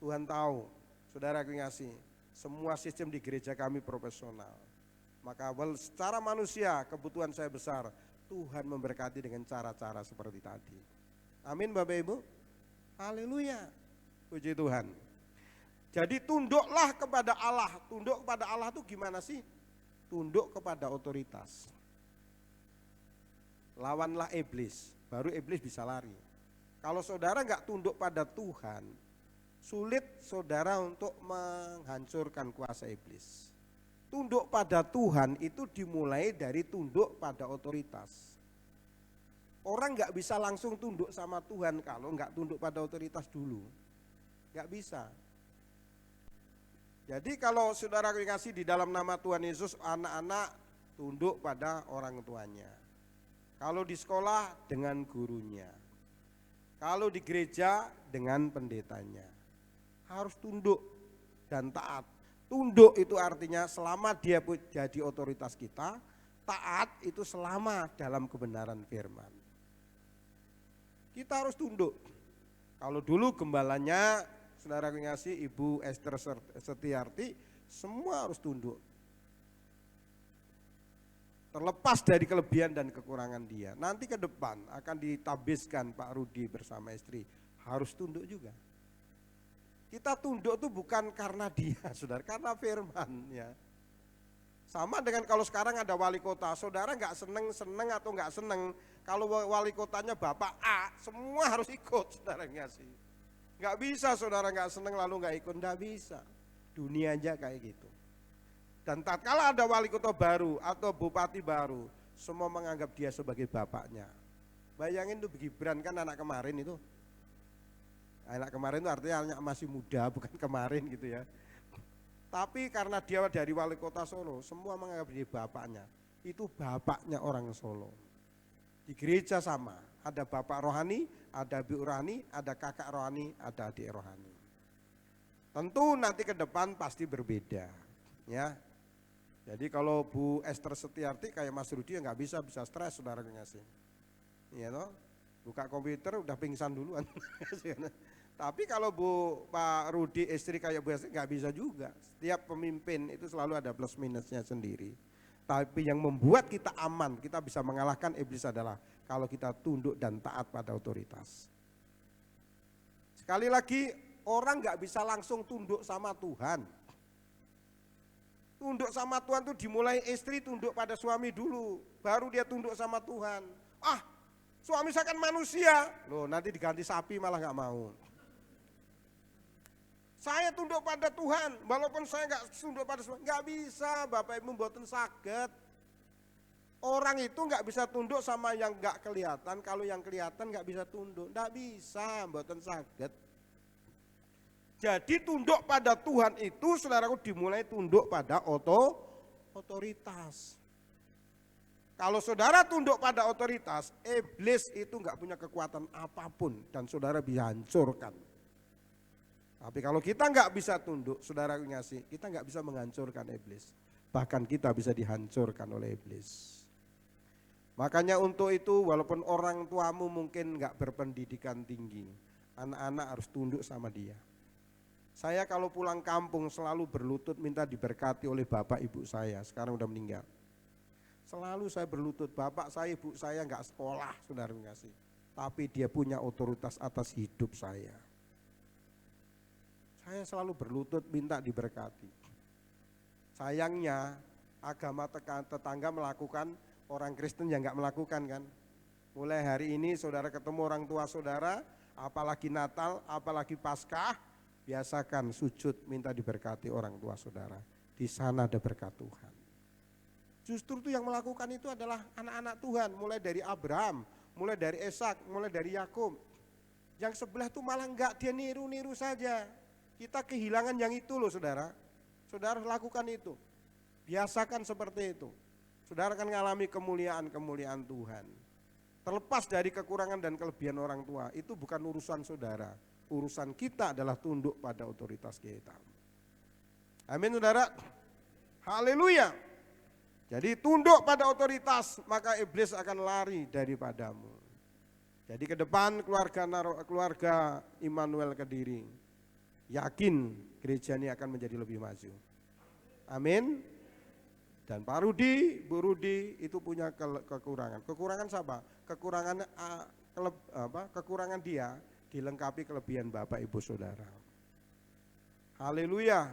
Tuhan tahu, saudara ngasih, semua sistem di gereja kami profesional. Maka secara manusia kebutuhan saya besar, Tuhan memberkati dengan cara-cara seperti tadi. Amin Bapak Ibu. Haleluya. Puji Tuhan. Jadi tunduklah kepada Allah. Tunduk kepada Allah itu gimana sih? Tunduk kepada otoritas. Lawanlah iblis, baru iblis bisa lari. Kalau saudara nggak tunduk pada Tuhan, sulit saudara untuk menghancurkan kuasa iblis. Tunduk pada Tuhan itu dimulai dari tunduk pada otoritas. Orang nggak bisa langsung tunduk sama Tuhan kalau nggak tunduk pada otoritas dulu. Nggak bisa. Jadi kalau saudara kasih, di dalam nama Tuhan Yesus, anak-anak tunduk pada orang tuanya. Kalau di sekolah dengan gurunya. Kalau di gereja dengan pendetanya. Harus tunduk dan taat. Tunduk itu artinya selama dia jadi otoritas kita, taat itu selama dalam kebenaran firman. Kita harus tunduk. Kalau dulu gembalanya, saudara ngasih Ibu Esther Setiarti, semua harus tunduk. Terlepas dari kelebihan dan kekurangan dia. Nanti ke depan akan ditabiskan Pak Rudi bersama istri, harus tunduk juga. Kita tunduk itu bukan karena dia, saudara, karena firman ya. Sama dengan kalau sekarang ada wali kota, saudara nggak seneng atau nggak seneng, kalau wali kotanya Bapak A, semua harus ikut, saudara ngasih. Nggak bisa saudara nggak seneng lalu nggak ikut, nggak bisa. Dunia aja kayak gitu. Dan tatkala ada wali kota baru atau bupati baru, semua menganggap dia sebagai bapaknya. Bayangin tuh Gibran kan anak kemarin itu. Anak kemarin itu artinya anak masih muda, bukan kemarin gitu ya. Tapi karena dia dari wali kota Solo, semua menganggap dia bapaknya. Itu bapaknya orang Solo. Di gereja sama, ada bapak rohani, ada ibu rohani, ada kakak rohani, ada adik rohani. Tentu nanti ke depan pasti berbeda, ya. Jadi kalau Bu Esther Setiarti kayak Mas Rudi ya nggak bisa stres saudara ngasih. Iya toh? Buka komputer udah pingsan duluan. Tapi kalau Pak Rudi istri kayak Bu Esther nggak bisa juga. Setiap pemimpin itu selalu ada plus minusnya sendiri. Tapi yang membuat kita aman, kita bisa mengalahkan iblis adalah kalau kita tunduk dan taat pada otoritas. Sekali lagi, orang nggak bisa langsung tunduk sama Tuhan. Tunduk sama Tuhan itu dimulai istri tunduk pada suami dulu, baru dia tunduk sama Tuhan. Ah, suami saya kan manusia, loh nanti diganti sapi malah nggak mau. Saya tunduk pada Tuhan, walaupun saya nggak tunduk pada suami, nggak bisa, Bapak Ibu mboten saged. Orang itu nggak bisa tunduk sama yang nggak kelihatan, kalau yang kelihatan nggak bisa tunduk, nggak bisa, mboten saged. Jadi tunduk pada Tuhan itu saudaraku dimulai tunduk pada otoritas. Kalau saudara tunduk pada otoritas, iblis itu nggak punya kekuatan apapun dan saudara bisa hancurkan. Tapi kalau kita nggak bisa tunduk, saudara ngasih, kita nggak bisa menghancurkan iblis. Bahkan kita bisa dihancurkan oleh iblis. Makanya untuk itu walaupun orang tuamu mungkin nggak berpendidikan tinggi, anak-anak harus tunduk sama dia. Saya kalau pulang kampung selalu berlutut minta diberkati oleh bapak ibu saya, sekarang udah meninggal. Selalu saya berlutut, bapak saya, ibu saya nggak sekolah, saudara ngasih. Tapi dia punya otoritas atas hidup saya. Saya selalu berlutut minta diberkati. Sayangnya agama tetangga melakukan, orang Kristen yang nggak melakukan kan. Mulai hari ini saudara ketemu orang tua saudara, apalagi Natal, apalagi Paskah, biasakan sujud minta diberkati orang tua saudara. Di sana ada berkat Tuhan. Justru itu yang melakukan itu adalah anak-anak Tuhan, mulai dari Abraham, mulai dari Ishak, mulai dari Yakub. Yang sebelah itu malah enggak, dia niru-niru saja. Kita kehilangan yang itu loh saudara. Saudara lakukan itu. Biasakan seperti itu. Saudara akan mengalami kemuliaan-kemuliaan Tuhan. Terlepas dari kekurangan dan kelebihan orang tua, itu bukan urusan saudara. Urusan kita adalah tunduk pada otoritas kita. Amin saudara. Haleluya. Jadi tunduk pada otoritas, maka iblis akan lari daripadamu. Jadi ke depan keluarga Immanuel Kediri, yakin gereja ini akan menjadi lebih maju. Amin. Dan Pak Rudi, Bu Rudi itu punya kekurangan. Kekurangan siapa? Kekurangan dia dilengkapi kelebihan Bapak Ibu Saudara. Haleluya.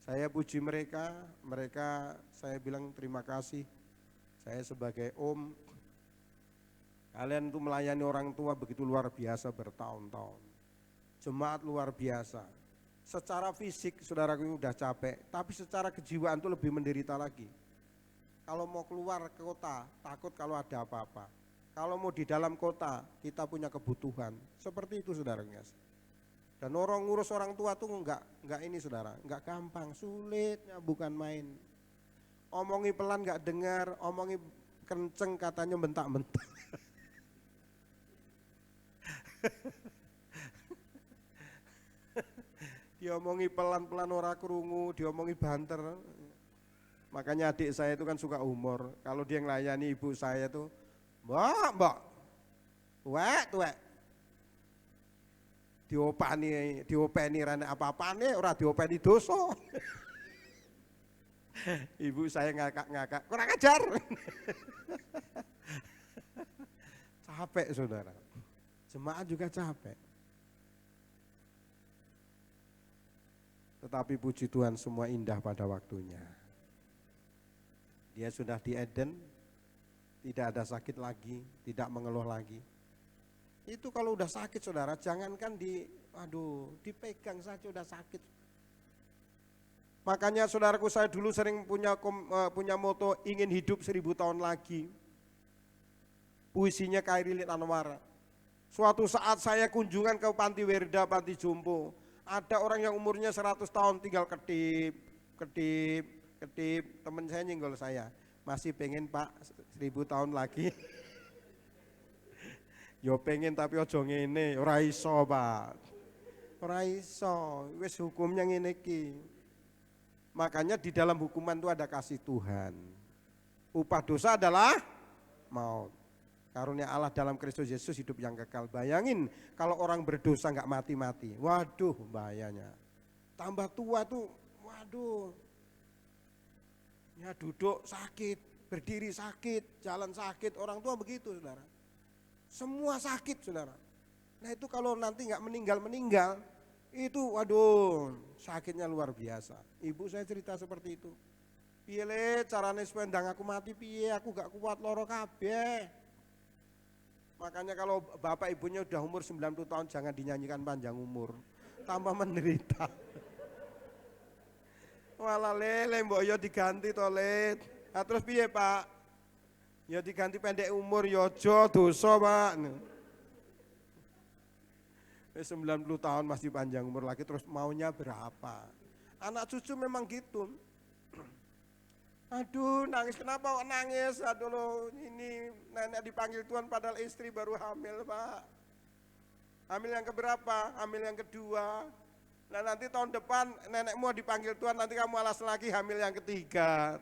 Saya puji mereka saya bilang terima kasih. Saya sebagai om, kalian tuh melayani orang tua begitu luar biasa bertahun-tahun. Jemaat luar biasa. Secara fisik saudaraku udah capek, tapi secara kejiwaan tuh lebih menderita lagi. Kalau mau keluar ke kota, takut kalau ada apa-apa. Kalau mau di dalam kota, kita punya kebutuhan. Seperti itu saudara. Dan orang ngurus orang tua tuh enggak ini saudara, enggak gampang, sulitnya bukan main. Omongi pelan enggak dengar, omongi kenceng katanya bentak-bentak. Diomongi pelan-pelan ora krungu, diomongi banter. Makanya adik saya itu kan suka humor. Kalau dia ngelayani ibu saya tuh, mbak, tuwek. Diopeni rene apa-apane, ora diopeni dosa. Ibu saya ngakak-ngakak, kurang ajar. Capek saudara, jemaat juga capek. Tetapi puji Tuhan semua indah pada waktunya. Dia sudah di Eden, tidak ada sakit lagi, tidak mengeluh lagi. Itu kalau udah sakit saudara, jangankan dipegang saja udah sakit. Makanya saudaraku, saya dulu sering punya moto ingin hidup 1000 tahun lagi. Puisinya Khairi Anwar. Suatu saat saya kunjungan ke Panti Werda, Panti Jompo. Ada orang yang umurnya 100 tahun tinggal kedip. Teman saya nyenggol saya, masih pengen Pak 1000 tahun lagi. Yo pengen tapi ojo ngene, ora iso Pak. Ora iso, wis hukumnya ngene iki. Makanya di dalam hukuman itu ada kasih Tuhan. Upah dosa adalah maut. Karunia Allah dalam Kristus Yesus hidup yang kekal. Bayangin kalau orang berdosa nggak mati-mati. Waduh bahayanya. Tambah tua tuh, waduh. Ya duduk sakit, berdiri sakit, jalan sakit, orang tua begitu saudara. Semua sakit saudara. Nah itu kalau nanti nggak meninggal, itu waduh sakitnya luar biasa. Ibu saya cerita seperti itu. Piye le carane supaya ndang aku mati piye, aku gak kuat loro kabeh. Makanya kalau bapak ibunya udah umur 90 tahun jangan dinyanyikan panjang umur. Tambah menderita. Walah lele mbok yo diganti to le. Nah, terus piye Pak? Ya diganti pendek umur yo aja dosa Pak. 90 tahun masih panjang umur lagi terus maunya berapa? Anak cucu memang gitu. Aduh nangis, kenapa kok nangis? Aduh loh ini nenek dipanggil Tuhan padahal istri baru hamil Pak. Hamil yang keberapa? Hamil yang kedua. Nah nanti tahun depan nenekmu dipanggil Tuhan, nanti kamu alas lagi hamil yang ketiga.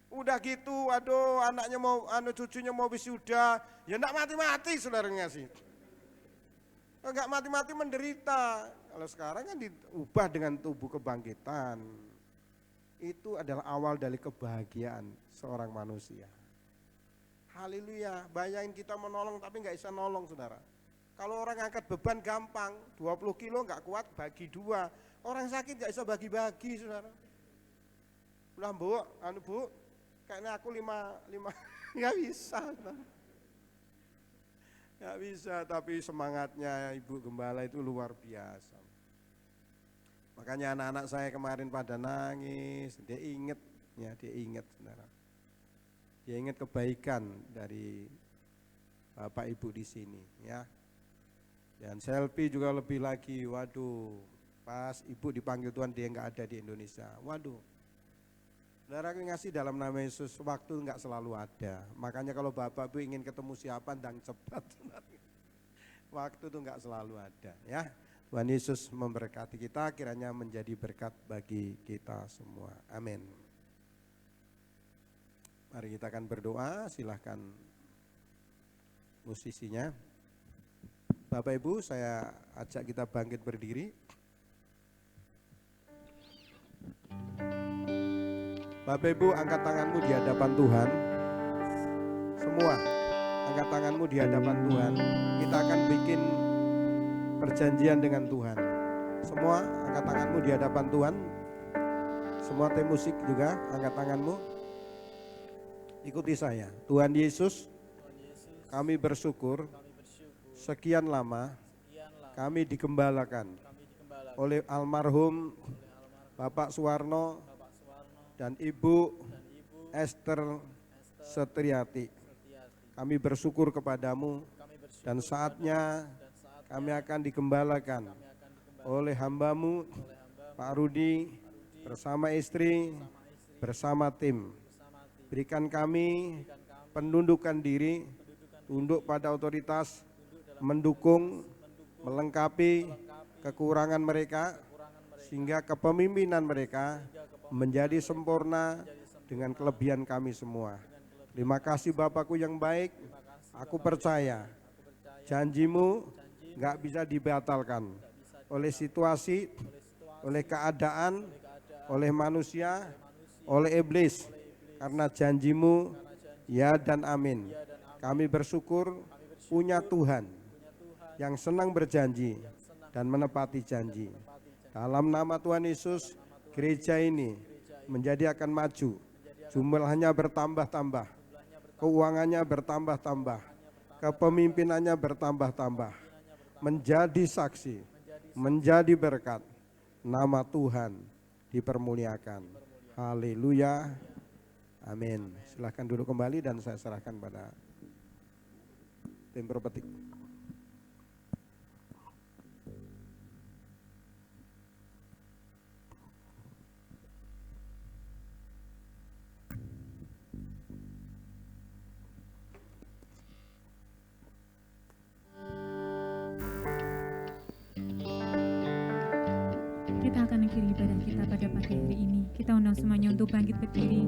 Udah gitu, aduh anaknya mau, cucunya mau wisuda, ya enggak mati-mati saudara ngasih. Enggak mati-mati menderita. Kalau sekarang kan diubah dengan tubuh kebangkitan. Itu adalah awal dari kebahagiaan seorang manusia. Haleluya, bayangin kita menolong tapi enggak bisa nolong saudara. Kalau orang angkat beban gampang, 20 kilo nggak kuat bagi 2. Orang sakit nggak bisa bagi-bagi, saudara. Udah bu, bu, kayaknya aku 5 nggak bisa, saudara. Nggak bisa, tapi semangatnya Ibu Gembala itu luar biasa. Makanya anak-anak saya kemarin pada nangis, dia inget, saudara. Dia inget kebaikan dari Bapak Ibu di sini, ya. Dan selfie juga lebih lagi, waduh, pas ibu dipanggil Tuhan dia nggak ada di Indonesia, waduh. Saudara ngasih dalam nama Yesus, waktu nggak selalu ada. Makanya kalau Bapak Ibu ingin ketemu siapa, ndang cepat. Waktu itu nggak selalu ada, ya. Tuhan Yesus memberkati kita, kiranya menjadi berkat bagi kita semua. Amin. Mari kita akan berdoa, silahkan musisinya. Bapak Ibu, saya ajak kita bangkit berdiri. Bapak Ibu, angkat tanganmu di hadapan Tuhan. Semua, angkat tanganmu di hadapan Tuhan. Kita akan bikin perjanjian dengan Tuhan. Semua, angkat tanganmu di hadapan Tuhan. Semua tim musik juga, angkat tanganmu. Ikuti saya. Tuhan Yesus, kami bersyukur. Sekian lama kami digembalakan oleh almarhum Bapak Suwarno dan Ibu Esther Setriati. Kami bersyukur kepadamu dan saatnya kami akan digembalakan oleh hambamu Pak Rudi bersama istri, bersama tim. Berikan kami penundukan diri, tunduk pada otoritas, mendukung, melengkapi kekurangan mereka, sehingga kepemimpinan mereka menjadi sempurna dengan kelebihan kami semua. Terima kasih Bapakku yang baik, aku percaya janjimu nggak bisa dibatalkan oleh situasi, oleh keadaan, oleh manusia, oleh iblis, karena janjimu ya dan amin. Kami bersyukur punya Tuhan yang senang berjanji dan menepati janji. Dalam nama Tuhan Yesus, gereja ini menjadi akan maju, jumlahnya bertambah-tambah, keuangannya bertambah-tambah, kepemimpinannya bertambah-tambah, menjadi saksi, menjadi berkat, nama Tuhan dipermuliakan. Haleluya, amin. Silahkan duduk kembali dan saya serahkan pada tim Propetik. Kita akan akhiri ibadah kita pada pagi hari ini. Kita undang semuanya untuk bangkit berdiri.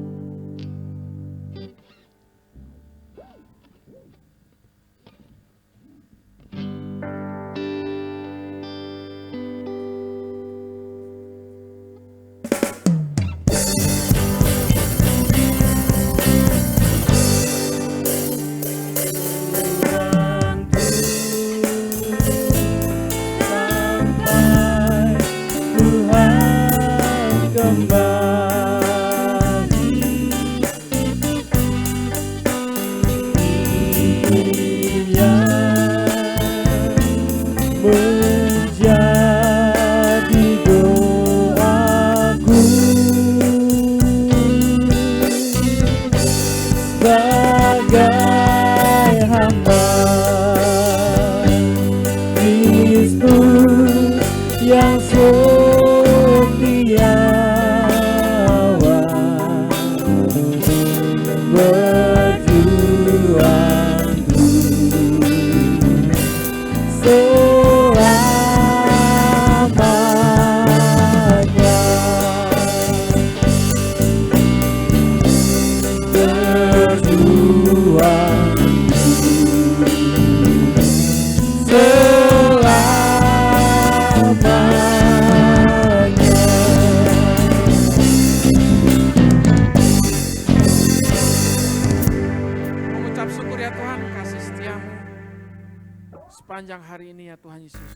Sepanjang hari ini ya Tuhan Yesus,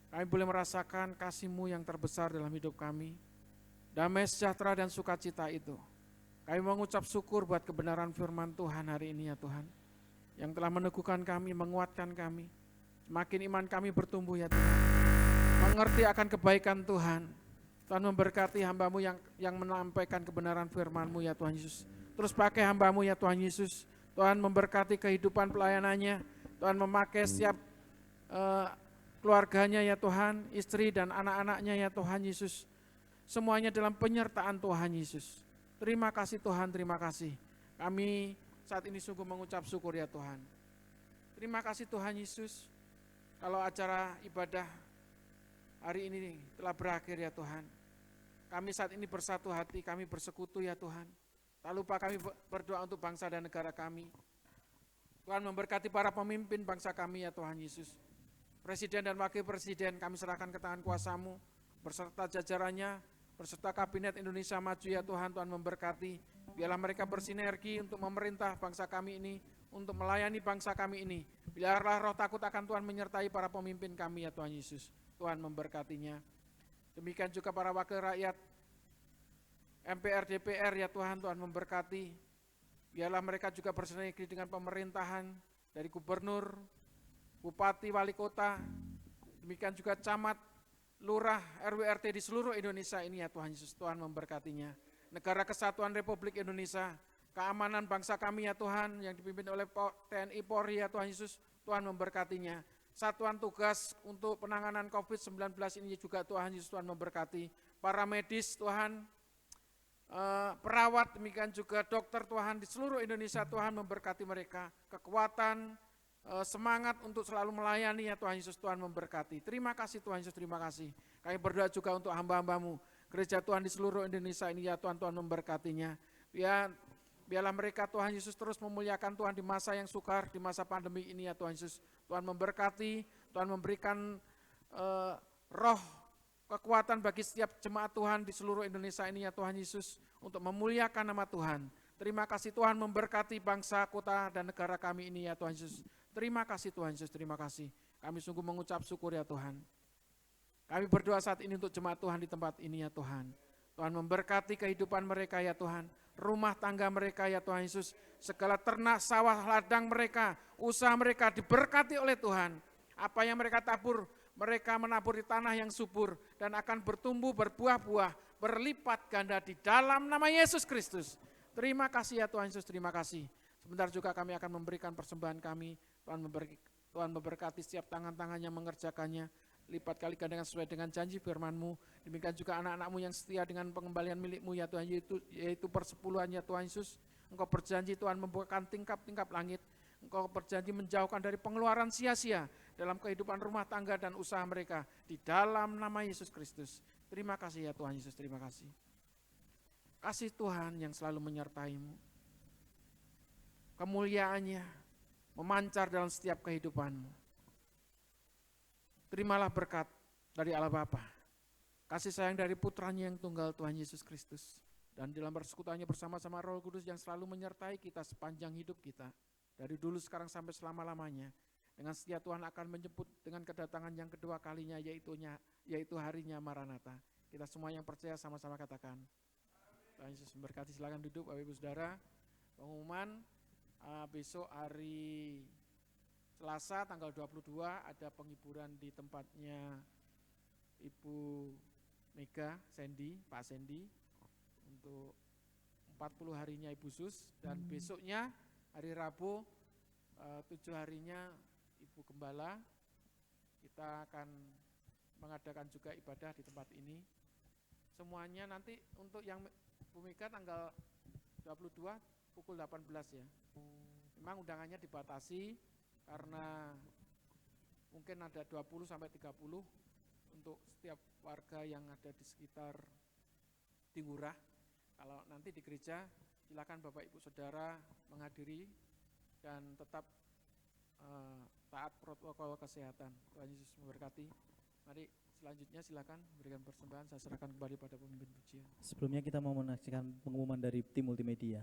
kami boleh merasakan kasih-Mu yang terbesar dalam hidup kami. Damai sejahtera dan sukacita itu. Kami mengucap syukur buat kebenaran firman Tuhan hari ini ya Tuhan, yang telah meneguhkan kami, menguatkan kami. Semakin iman kami bertumbuh ya Tuhan, mengerti akan kebaikan Tuhan. Tuhan memberkati hamba-Mu yang menyampaikan kebenaran firman-Mu ya Tuhan Yesus. Terus pakai hamba-Mu ya Tuhan Yesus. Tuhan memberkati kehidupan pelayanannya. Tuhan memakai setiap keluarganya ya Tuhan, istri dan anak-anaknya ya Tuhan Yesus. Semuanya dalam penyertaan Tuhan Yesus. Terima kasih Tuhan, terima kasih. Kami saat ini sungguh mengucap syukur ya Tuhan. Terima kasih Tuhan Yesus. Kalau acara ibadah hari ini telah berakhir ya Tuhan. Kami saat ini bersatu hati, kami bersekutu ya Tuhan. Tak lupa kami berdoa untuk bangsa dan negara kami. Tuhan memberkati para pemimpin bangsa kami ya Tuhan Yesus. Presiden dan Wakil Presiden kami serahkan ke tangan kuasa-Mu, berserta jajarannya, berserta Kabinet Indonesia Maju ya Tuhan. Tuhan memberkati, biarlah mereka bersinergi untuk memerintah bangsa kami ini, untuk melayani bangsa kami ini. Biarlah roh takut akan Tuhan menyertai para pemimpin kami ya Tuhan Yesus. Tuhan memberkatinya. Demikian juga para wakil rakyat, MPR, DPR ya Tuhan, Tuhan memberkati. Biarlah mereka juga bersinergi dengan pemerintahan dari gubernur, bupati, wali kota, demikian juga camat, lurah, RW, RT di seluruh Indonesia ini ya Tuhan Yesus. Tuhan memberkatinya. Negara Kesatuan Republik Indonesia, keamanan bangsa kami ya Tuhan, yang dipimpin oleh TNI Polri ya Tuhan Yesus, Tuhan memberkatinya. Satuan tugas untuk penanganan COVID-19 ini juga Tuhan Yesus, Tuhan memberkati. Para medis Tuhan, perawat, demikian juga dokter Tuhan di seluruh Indonesia, Tuhan memberkati mereka. Kekuatan, semangat untuk selalu melayani ya Tuhan Yesus. Tuhan memberkati. Terima kasih Tuhan Yesus, terima kasih. Kami berdoa juga untuk hamba-hambamu, gereja Tuhan di seluruh Indonesia ini ya Tuhan, Tuhan memberkatinya. Biarlah mereka Tuhan Yesus terus memuliakan Tuhan di masa yang sukar, di masa pandemi ini ya Tuhan Yesus. Tuhan memberkati, Tuhan memberikan roh kekuatan bagi setiap jemaat Tuhan di seluruh Indonesia ini ya Tuhan Yesus, untuk memuliakan nama Tuhan. Terima kasih Tuhan memberkati bangsa, kota, dan negara kami ini ya Tuhan Yesus. Terima kasih Tuhan Yesus, terima kasih. Kami sungguh mengucap syukur ya Tuhan. Kami berdoa saat ini untuk jemaat Tuhan di tempat ini ya Tuhan. Tuhan memberkati kehidupan mereka ya Tuhan. Rumah tangga mereka ya Tuhan Yesus. Segala ternak, sawah, ladang mereka, usaha mereka diberkati oleh Tuhan. Apa yang mereka tabur, mereka menabur di tanah yang subur dan akan bertumbuh, berbuah-buah, berlipat ganda di dalam nama Yesus Kristus. Terima kasih ya Tuhan Yesus, terima kasih. Sebentar juga kami akan memberikan persembahan kami. Tuhan memberkati setiap tangan-tangan yang mengerjakannya. Lipat kali gandakan sesuai dengan janji firman-Mu. Demikian juga anak-anak-Mu yang setia dengan pengembalian milik-Mu ya Tuhan, yaitu persepuluhan ya Tuhan Yesus. Engkau berjanji Tuhan membukakan tingkap-tingkap langit. Engkau berjanji menjauhkan dari pengeluaran sia-sia dalam kehidupan rumah tangga dan usaha mereka. Di dalam nama Yesus Kristus. Terima kasih ya Tuhan Yesus, terima kasih. Kasih Tuhan yang selalu menyertai-Mu. Kemuliaannya memancar dalam setiap kehidupan-Mu. Terimalah berkat dari Allah Bapa, kasih sayang dari putranya yang tunggal Tuhan Yesus Kristus, dan dalam persekutuannya bersama-sama Roh Kudus yang selalu menyertai kita sepanjang hidup kita, dari dulu sekarang sampai selama-lamanya. Dengan setia Tuhan akan menjemput dengan kedatangan yang kedua kalinya, yaitu harinya Maranatha. Kita semua yang percaya sama-sama katakan, Tuhan Yesus memberkati. Silakan duduk Bapak Ibu Saudara. Pengumuman, besok hari Selasa tanggal 22 ada penghiburan di tempatnya Ibu Mega Sandy, Pak Sandy, untuk 40 harinya Ibu Sus, dan besoknya hari Rabu 7 harinya Ibu Gembala. Kita akan mengadakan juga ibadah di tempat ini. Semuanya nanti untuk yang Bu Mega tanggal 22 pukul 18 ya. Memang undangannya dibatasi karena mungkin ada 20 sampai 30 untuk setiap warga yang ada di sekitar Tinggurah. Kalau nanti di gereja silakan Bapak Ibu Saudara menghadiri dan tetap taat protokol kesehatan. Tuhan Yesus memberkati. Mari selanjutnya silakan berikan persembahan. Saya serahkan kembali pada pemimpin pujian. Sebelumnya kita mau menyaksikan pengumuman dari tim multimedia.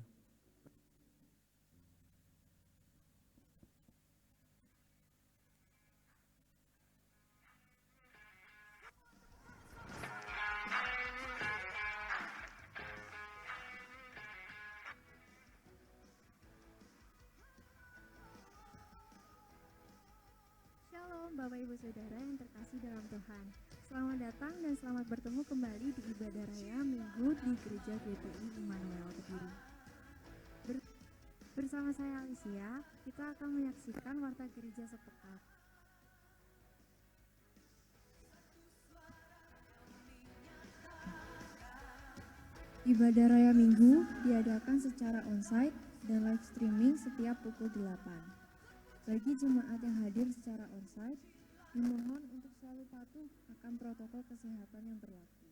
Shalom Bapak Ibu Saudara yang terkasih dalam Tuhan. Selamat datang dan selamat bertemu kembali di ibadah raya Minggu di Gereja GPI Immanuel Kediri. Bersama saya Alicia, kita akan menyaksikan warta gereja sepekan. Ibadah raya Minggu diadakan secara onsite dan live streaming setiap pukul 8. Bagi jemaat yang hadir secara onsite, dimohon untuk selalu patuh akan protokol kesehatan yang berlaku.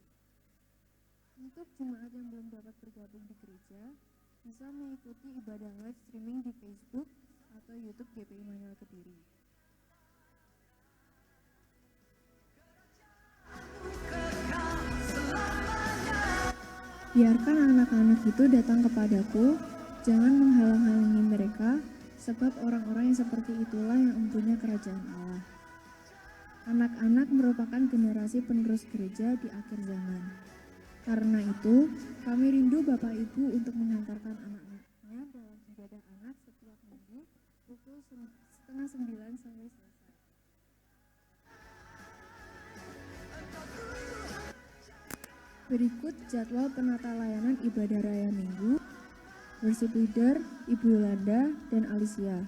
Untuk jemaat yang belum dapat bergabung di gereja, bisa mengikuti ibadah live streaming di Facebook atau YouTube GPI Immanuel Kediri. Biarkan anak-anak itu datang kepadaku, jangan menghalang-halangi mereka, sebab orang-orang yang seperti itulah yang mempunyai kerajaan Allah. Anak-anak merupakan generasi penerus gereja di akhir zaman. Karena itu, kami rindu Bapak Ibu untuk mengantarkan anak-anaknya dalam ibadah anak setiap minggu pukul 8:30 sampai selesai. Berikut jadwal penata layanan ibadah raya Minggu. Worship leader Ibu Yolanda dan Alicia.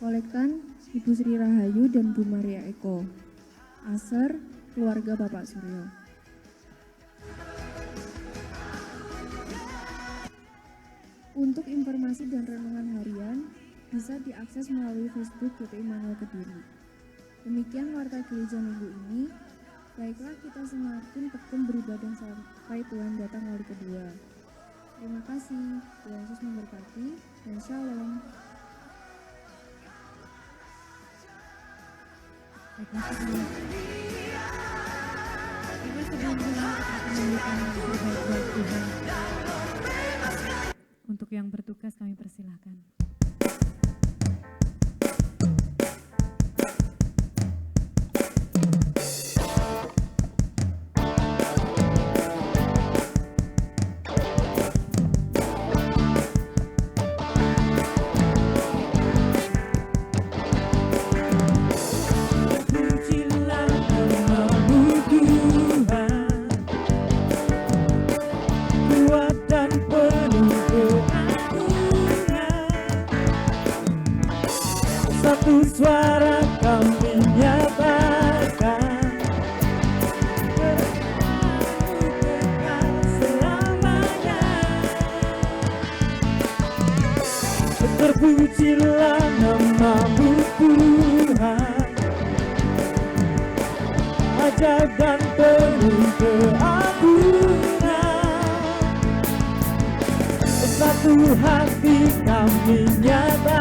Kolektan Ibu Sri Rahayu dan Bu Maria Eko. Aser keluarga Bapak Suryo. Untuk informasi dan renungan harian, bisa diakses melalui Facebook GPI Immanuel Kediri. Demikian warta gereja minggu ini. Baiklah, kita semakin tekun beribadah sampai Tuhan datang kali kedua. Terima kasih. Tuhan Yesus memberkati dan shalom. Baiklah, sebelum Tuhan akan memberikan yang terbaik buat Tuhan. Untuk yang bertugas kami persilahkan. Satu suara kami nyatakan selamanya. Terpujilah nama-Mu Tuhan, ajaib dan penuh keagungan. Satu hati kami nyatakan